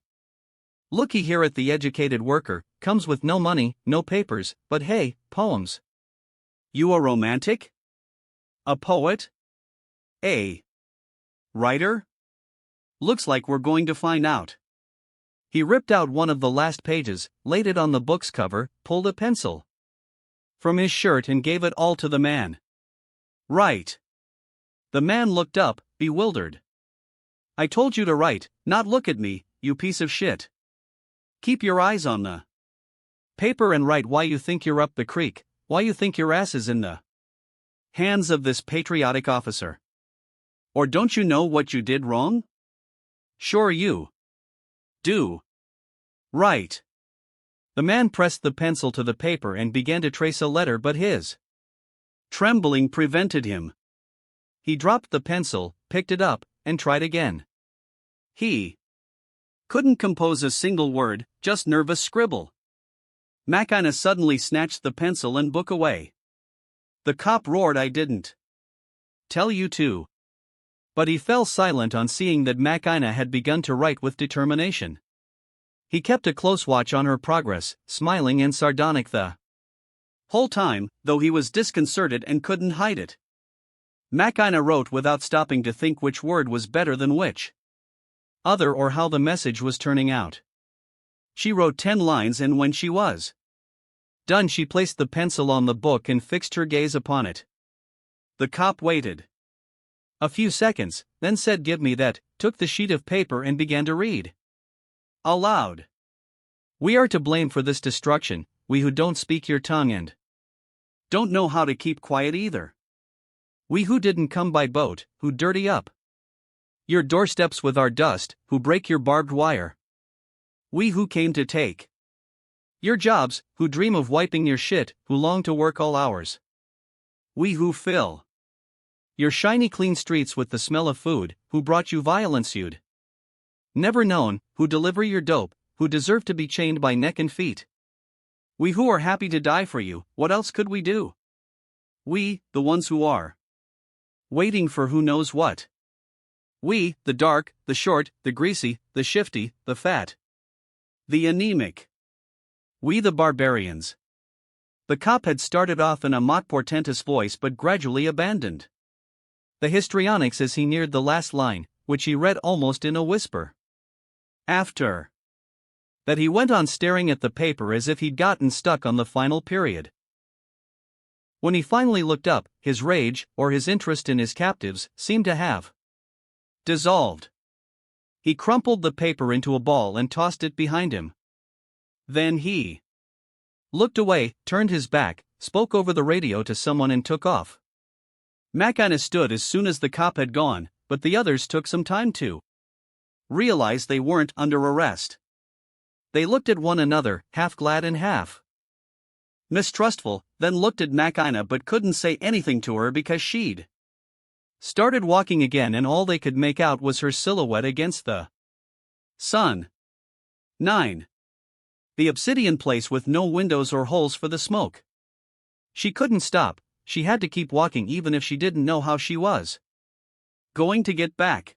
Looky here at the educated worker, comes with no money, no papers, but hey, poems. You a romantic? A poet? A writer? Looks like we're going to find out. He ripped out one of the last pages, laid it on the book's cover, pulled a pencil from his shirt and gave it all to the man. Write. The man looked up, bewildered. I told you to write, not look at me, you piece of shit. Keep your eyes on the paper and write why you think you're up the creek, why you think your ass is in the hands of this patriotic officer. Or don't you know what you did wrong? Sure you do. Right. The man pressed the pencil to the paper and began to trace a letter, but his trembling prevented him. He dropped the pencil, picked it up, and tried again. He couldn't compose a single word, just nervous scribble. Makina suddenly snatched the pencil and book away. The cop roared, I didn't tell you to. But he fell silent on seeing that Makina had begun to write with determination. He kept a close watch on her progress, smiling and sardonic the whole time, though he was disconcerted and couldn't hide it. Makina wrote without stopping to think which word was better than which other or how the message was turning out. She wrote 10 lines and when she was done she placed the pencil on the book and fixed her gaze upon it. The cop waited a few seconds, then said give me that, took the sheet of paper and began to read aloud. We are to blame for this destruction, we who don't speak your tongue and don't know how to keep quiet either. We who didn't come by boat, who dirty up your doorsteps with our dust, who break your barbed wire. We who came to take your jobs, who dream of wiping your shit, who long to work all hours. We who fill your shiny clean streets with the smell of food, who brought you violence you'd never known, who deliver your dope, who deserve to be chained by neck and feet. We who are happy to die for you, what else could we do? We, the ones who are waiting for who knows what. We, the dark, the short, the greasy, the shifty, the fat, the anemic. We the barbarians. The cop had started off in a mock portentous voice but gradually abandoned the histrionics as he neared the last line, which he read almost in a whisper. After that he went on staring at the paper as if he'd gotten stuck on the final period. When he finally looked up, his rage, or his interest in his captives, seemed to have dissolved. He crumpled the paper into a ball and tossed it behind him. Then he looked away, turned his back, spoke over the radio to someone and took off. McInnes stood as soon as the cop had gone, but the others took some time to realize they weren't under arrest. They looked at one another, half glad and half mistrustful, then looked at McInnes but couldn't say anything to her because she'd started walking again and all they could make out was her silhouette against the sun. 9. The obsidian place with no windows or holes for the smoke. She couldn't stop, she had to keep walking even if she didn't know how she was going to get back.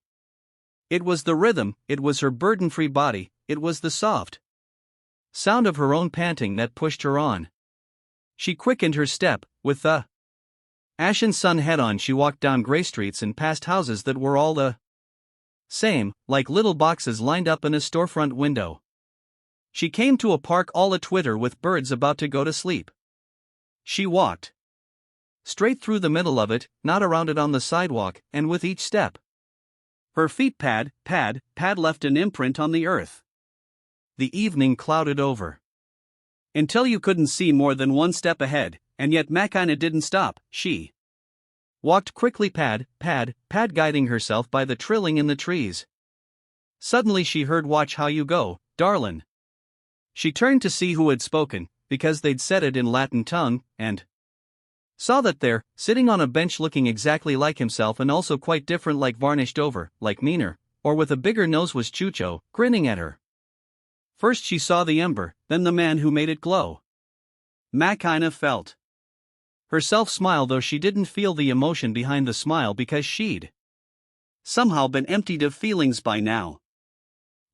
It was the rhythm, it was her burden-free body, it was the soft sound of her own panting that pushed her on. She quickened her step, with the ashen sun head on. She walked down gray streets and past houses that were all the same, like little boxes lined up in a storefront window. She came to a park all a-twitter with birds about to go to sleep. She walked straight through the middle of it, not around it on the sidewalk, and with each step her feet pad left an imprint on the earth. The evening clouded over until you couldn't see more than one step ahead, and yet McInnes didn't stop. She walked quickly, pad, guiding herself by the trilling in the trees. Suddenly she heard "Watch how you go, darlin'." She turned to see who had spoken, because they'd said it in Latin tongue, and saw that there, sitting on a bench looking exactly like himself and also quite different, like varnished over, like meaner, or with a bigger nose, was Chucho, grinning at her. First she saw the ember, then the man who made it glow. McInnes felt herself smile, though she didn't feel the emotion behind the smile because she'd somehow been emptied of feelings by now.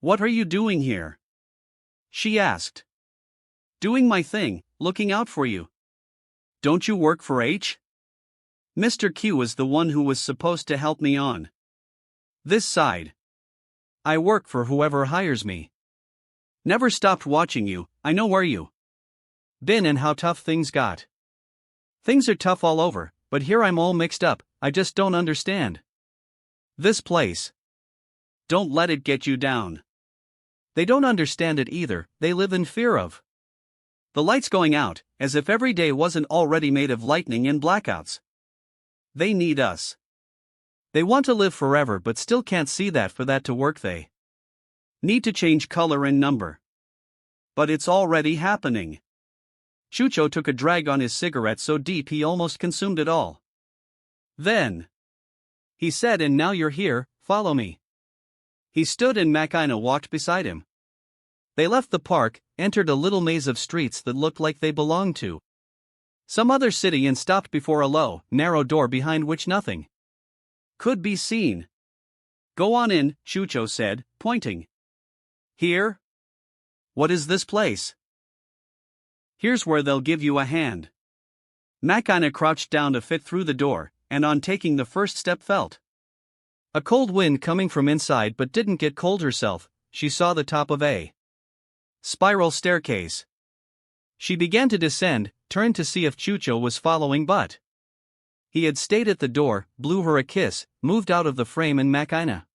"What are you doing here?" she asked. "Doing my thing, looking out for you." "Don't you work for H?" "Mr. Q is the one who was supposed to help me on this side. I work for whoever hires me. Never stopped watching you, I know where you been and how tough things got. Things are tough all over, but here I'm all mixed up, I just don't understand this place. Don't let it get you down." They don't understand it either, they live in fear of the lights going out, as if every day wasn't already made of lightning and blackouts. They need us. They want to live forever but still can't see that for that to work they need to change color and number. But it's already happening. Chucho took a drag on his cigarette so deep he almost consumed it all. Then he said, "And now you're here, follow me." He stood and McInnes walked beside him. They left the park, entered a little maze of streets that looked like they belonged to some other city, and stopped before a low, narrow door behind which nothing could be seen. "Go on in," Chucho said, pointing. "Here? What is this place?" "Here's where they'll give you a hand." McInnes crouched down to fit through the door, and on taking the first step felt a cold wind coming from inside but didn't get cold herself. She saw the top of a spiral staircase. She began to descend, turned to see if Chucho was following, but he had stayed at the door, blew her a kiss, moved out of the frame, and McInnes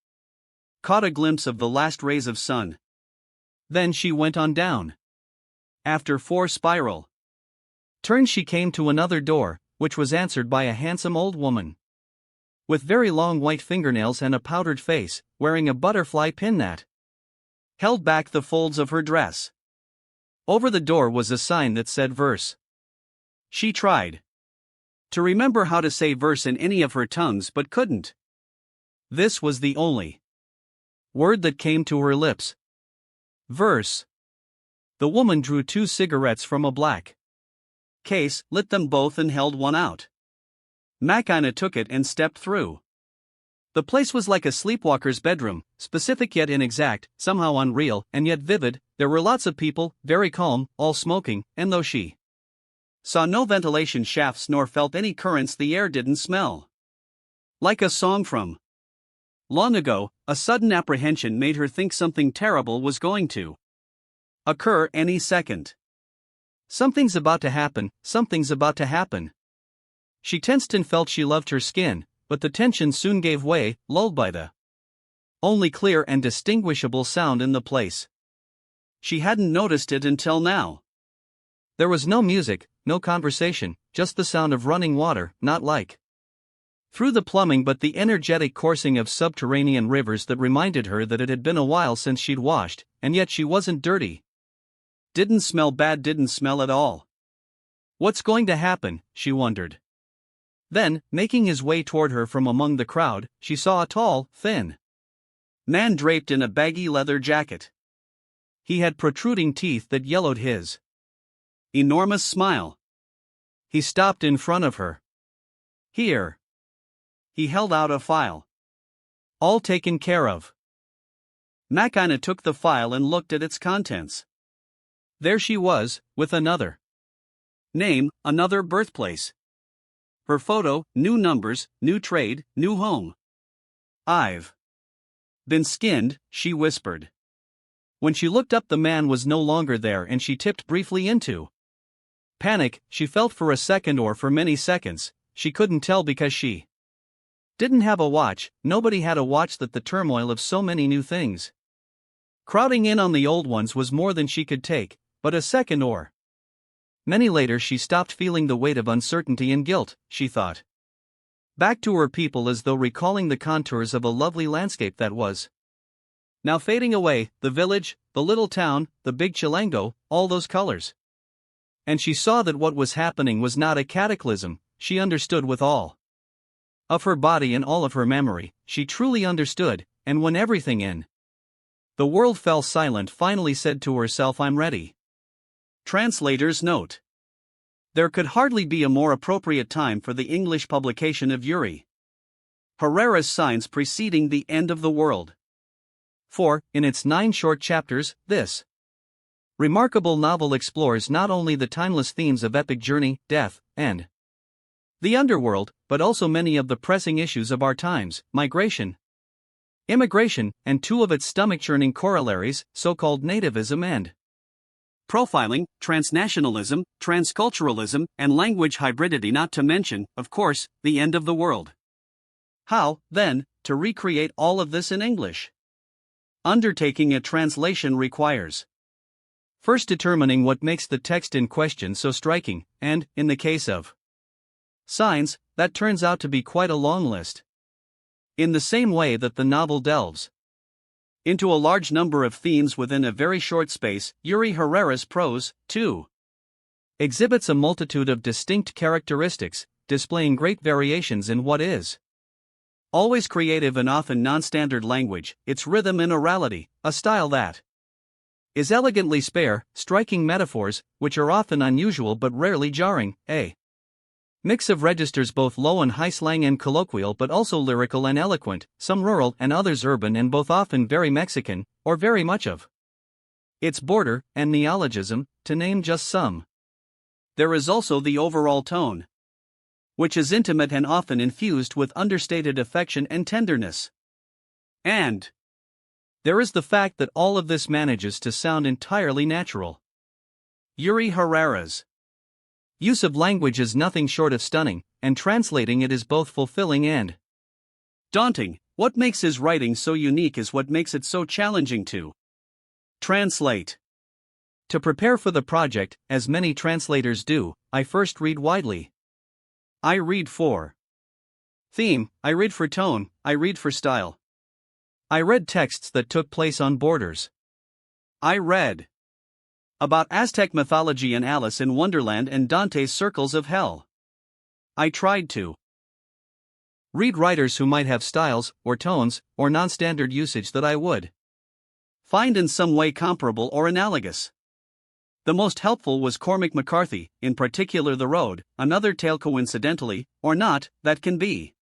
caught a glimpse of the last rays of sun. Then she went on down. After 4 spiral turns she came to another door, which was answered by a handsome old woman with very long white fingernails and a powdered face, wearing a butterfly pin that held back the folds of her dress. Over the door was a sign that said verse. She tried to remember how to say verse in any of her tongues but couldn't. This was the only word that came to her lips. Verse. The woman drew 2 cigarettes from a black case, lit them both and held one out. Makina took it and stepped through. The place was like a sleepwalker's bedroom, specific yet inexact, somehow unreal, and yet vivid. There were lots of people, very calm, all smoking, and though she saw no ventilation shafts nor felt any currents, the air didn't smell like a song from long ago. A sudden apprehension made her think something terrible was going to occur any second. Something's about to happen, something's about to happen. She tensed and felt she loved her skin, but the tension soon gave way, lulled by the only clear and distinguishable sound in the place. She hadn't noticed it until now. There was no music, no conversation, just the sound of running water, not like through the plumbing but the energetic coursing of subterranean rivers that reminded her that it had been a while since she'd washed, and yet she wasn't dirty. Didn't smell bad, didn't smell at all. What's going to happen, she wondered. Then, making his way toward her from among the crowd, she saw a tall, thin man draped in a baggy leather jacket. He had protruding teeth that yellowed his enormous smile. He stopped in front of her. Here. He held out a file. All taken care of. Makina took the file and looked at its contents. There she was, with another name, another birthplace. Her photo, new numbers, new trade, new home. I've been skinned, she whispered. When she looked up, the man was no longer there and she tipped briefly into panic. She felt for a second or for many seconds, she couldn't tell because she didn't have a watch. Nobody had a watch. That the turmoil of so many new things crowding in on the old ones was more than she could take, but a second or many later she stopped feeling the weight of uncertainty and guilt, she thought back to her people as though recalling the contours of a lovely landscape that was now fading away, the village, the little town, the big Chilango, all those colors. And she saw that what was happening was not a cataclysm. She understood with all of her body and all of her memory, she truly understood, and when everything in the world fell silent, finally said to herself, I'm ready. Translator's note. There could hardly be a more appropriate time for the English publication of Yuri Herrera's Signs Preceding the End of the World. For, in its 9 short chapters, this remarkable novel explores not only the timeless themes of epic journey, death, and the underworld, but also many of the pressing issues of our times: migration, immigration, and 2 of its stomach-churning corollaries, so-called nativism and profiling, transnationalism, transculturalism, and language hybridity, not to mention, of course, the end of the world. How, then, to recreate all of this in English? Undertaking a translation requires first determining what makes the text in question so striking, and, in the case of signs, that turns out to be quite a long list. In the same way that the novel delves into a large number of themes within a very short space, Yuri Herrera's prose, too, exhibits a multitude of distinct characteristics, displaying great variations in what is always creative and often non-standard language, its rhythm and orality, a style that is elegantly spare, striking metaphors, which are often unusual but rarely jarring, a mix of registers both low and high, slang and colloquial but also lyrical and eloquent, some rural and others urban, and both often very Mexican, or very much of its border, and neologism, to name just some. There is also the overall tone, which is intimate and often infused with understated affection and tenderness. And there is the fact that all of this manages to sound entirely natural. Yuri Herrera's use of language is nothing short of stunning, and translating it is both fulfilling and daunting. What makes his writing so unique is what makes it so challenging to translate. To prepare for the project, as many translators do, I first read widely. I read for theme, I read for tone, I read for style. I read texts that took place on borders. I read about Aztec mythology and Alice in Wonderland and Dante's Circles of Hell. I tried to Read writers who might have styles, or tones, or non-standard usage that I would find in some way comparable or analogous. The most helpful was Cormac McCarthy, in particular The Road, Another Tale coincidentally, or not, that can be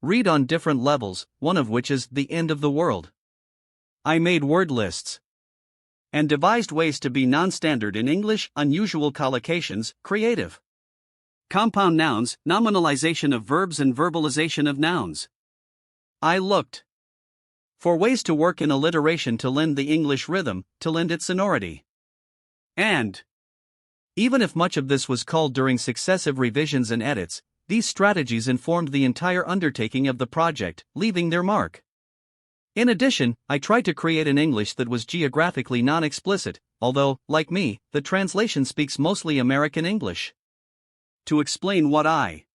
read on different levels, one of which is The End of the World. I made word lists and devised ways to be non-standard in English, unusual collocations, creative compound nouns, nominalization of verbs and verbalization of nouns. I looked for ways to work in alliteration to lend the English rhythm, to lend it sonority. And even if much of this was culled during successive revisions and edits, these strategies informed the entire undertaking of the project, leaving their mark. In addition, I tried to create an English that was geographically non-explicit, although, like me, the translation speaks mostly American English. To explain what I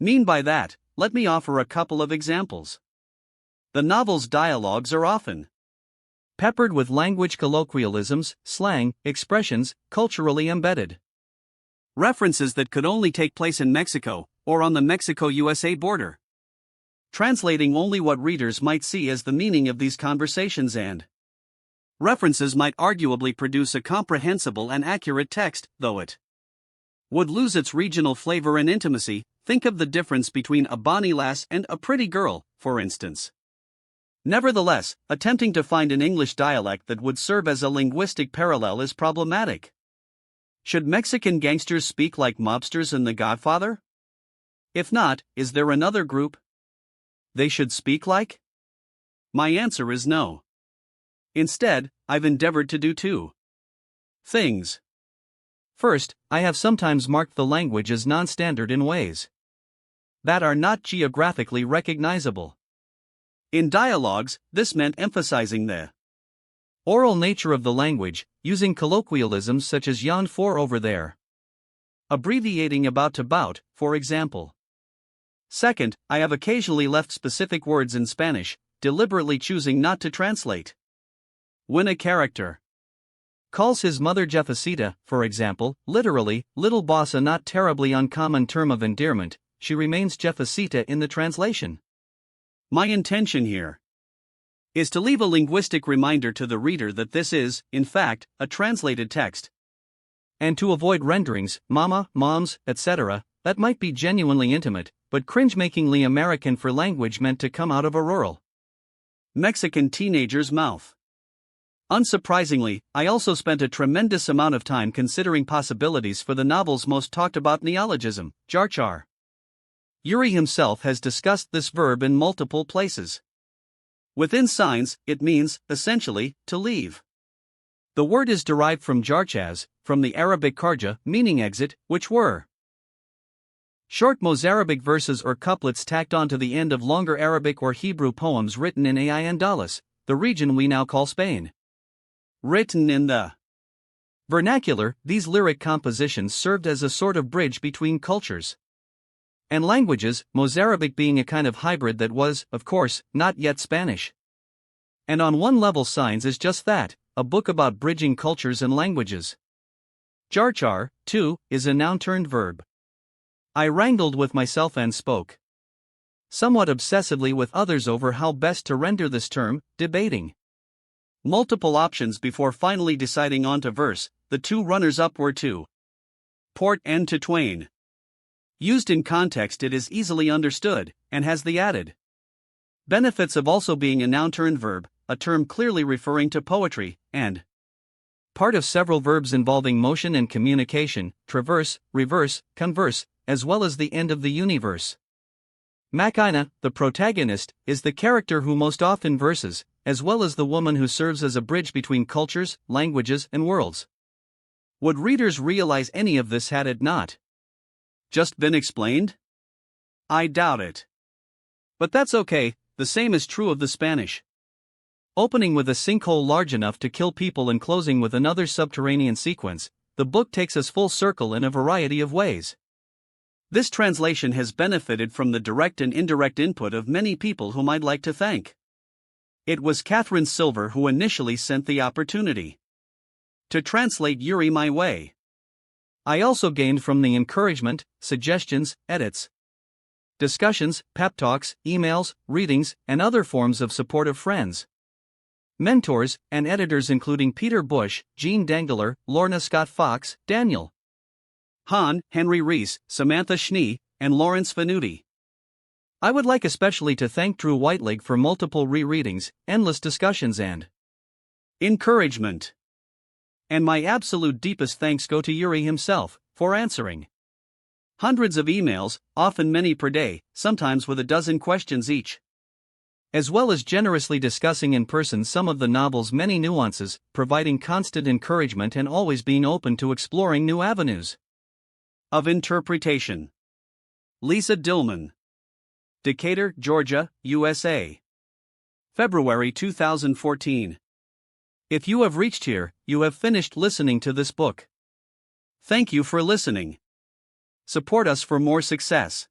mean by that, let me offer a couple of examples. The novel's dialogues are often peppered with language colloquialisms, slang, expressions, culturally embedded references that could only take place in Mexico, or on the Mexico-USA border, translating only what readers might see as the meaning of these conversations, and references might arguably produce a comprehensible and accurate text, though it would lose its regional flavor and intimacy. Think of the difference between a bonny lass and a pretty girl, for instance. Nevertheless, attempting to find an English dialect that would serve as a linguistic parallel is problematic. Should Mexican gangsters speak like mobsters in The Godfather? If not, is there another group they should speak like? My answer is no. Instead, I've endeavored to do two things. First, I have sometimes marked the language as non-standard in ways that are not geographically recognizable. In dialogues, this meant emphasizing the oral nature of the language, using colloquialisms such as "yon for over there," abbreviating about to bout, for example. Second, I have occasionally left specific words in Spanish, deliberately choosing not to translate. When a character calls his mother Jefecita, for example, literally, little boss, a not terribly uncommon term of endearment, she remains Jefecita in the translation. My intention here is to leave a linguistic reminder to the reader that this is, in fact, a translated text, and to avoid renderings, mama, moms, etc., that might be genuinely intimate, but cringe-makingly American for language meant to come out of a rural Mexican teenager's mouth. Unsurprisingly, I also spent a tremendous amount of time considering possibilities for the novel's most talked about neologism, jarchar. Yuri himself has discussed this verb in multiple places. Within signs, it means, essentially, to leave. The word is derived from jarchaz, from the Arabic kharja, meaning exit, which were short Mozarabic verses or couplets tacked onto the end of longer Arabic or Hebrew poems written in Al-Andalus, the region we now call Spain. Written in the vernacular, these lyric compositions served as a sort of bridge between cultures and languages, Mozarabic being a kind of hybrid that was, of course, not yet Spanish. And on one level, Signs is just that, a book about bridging cultures and languages. Jarchar, too, is a noun-turned-verb. I wrangled with myself and spoke somewhat obsessively with others over how best to render this term, debating multiple options before finally deciding on to verse. The two runners-up were to port and to twain. Used in context, it is easily understood, and has the added benefits of also being a noun-turned-verb, a term clearly referring to poetry, and part of several verbs involving motion and communication, traverse, reverse, converse, as well as the end of the universe. Makina, the protagonist, is the character who most often verses, as well as the woman who serves as a bridge between cultures, languages, and worlds. Would readers realize any of this had it not just been explained? I doubt it. But that's okay, the same is true of the Spanish. Opening with a sinkhole large enough to kill people and closing with another subterranean sequence, the book takes us full circle in a variety of ways. This translation has benefited from the direct and indirect input of many people whom I'd like to thank. It was Catherine Silver who initially sent the opportunity to translate Yuri my way. I also gained from the encouragement, suggestions, edits, discussions, pep talks, emails, readings, and other forms of supportive friends. Mentors and editors including Peter Bush, Jean Dengler, Lorna Scott Fox, Daniel Hahn, Henry Rees, Samantha Schnee, and Lawrence Venuti. I would like especially to thank Drew Whiteleg for multiple rereadings, endless discussions, and encouragement. And my absolute deepest thanks go to Yuri himself, for answering hundreds of emails, often many per day, sometimes with a dozen questions each, as well as generously discussing in person some of the novel's many nuances, providing constant encouragement and always being open to exploring new avenues of interpretation. Lisa Dillman. Decatur, Georgia, USA. February 2014. If you have reached here, you have finished listening to this book. Thank you for listening. Support us for more success.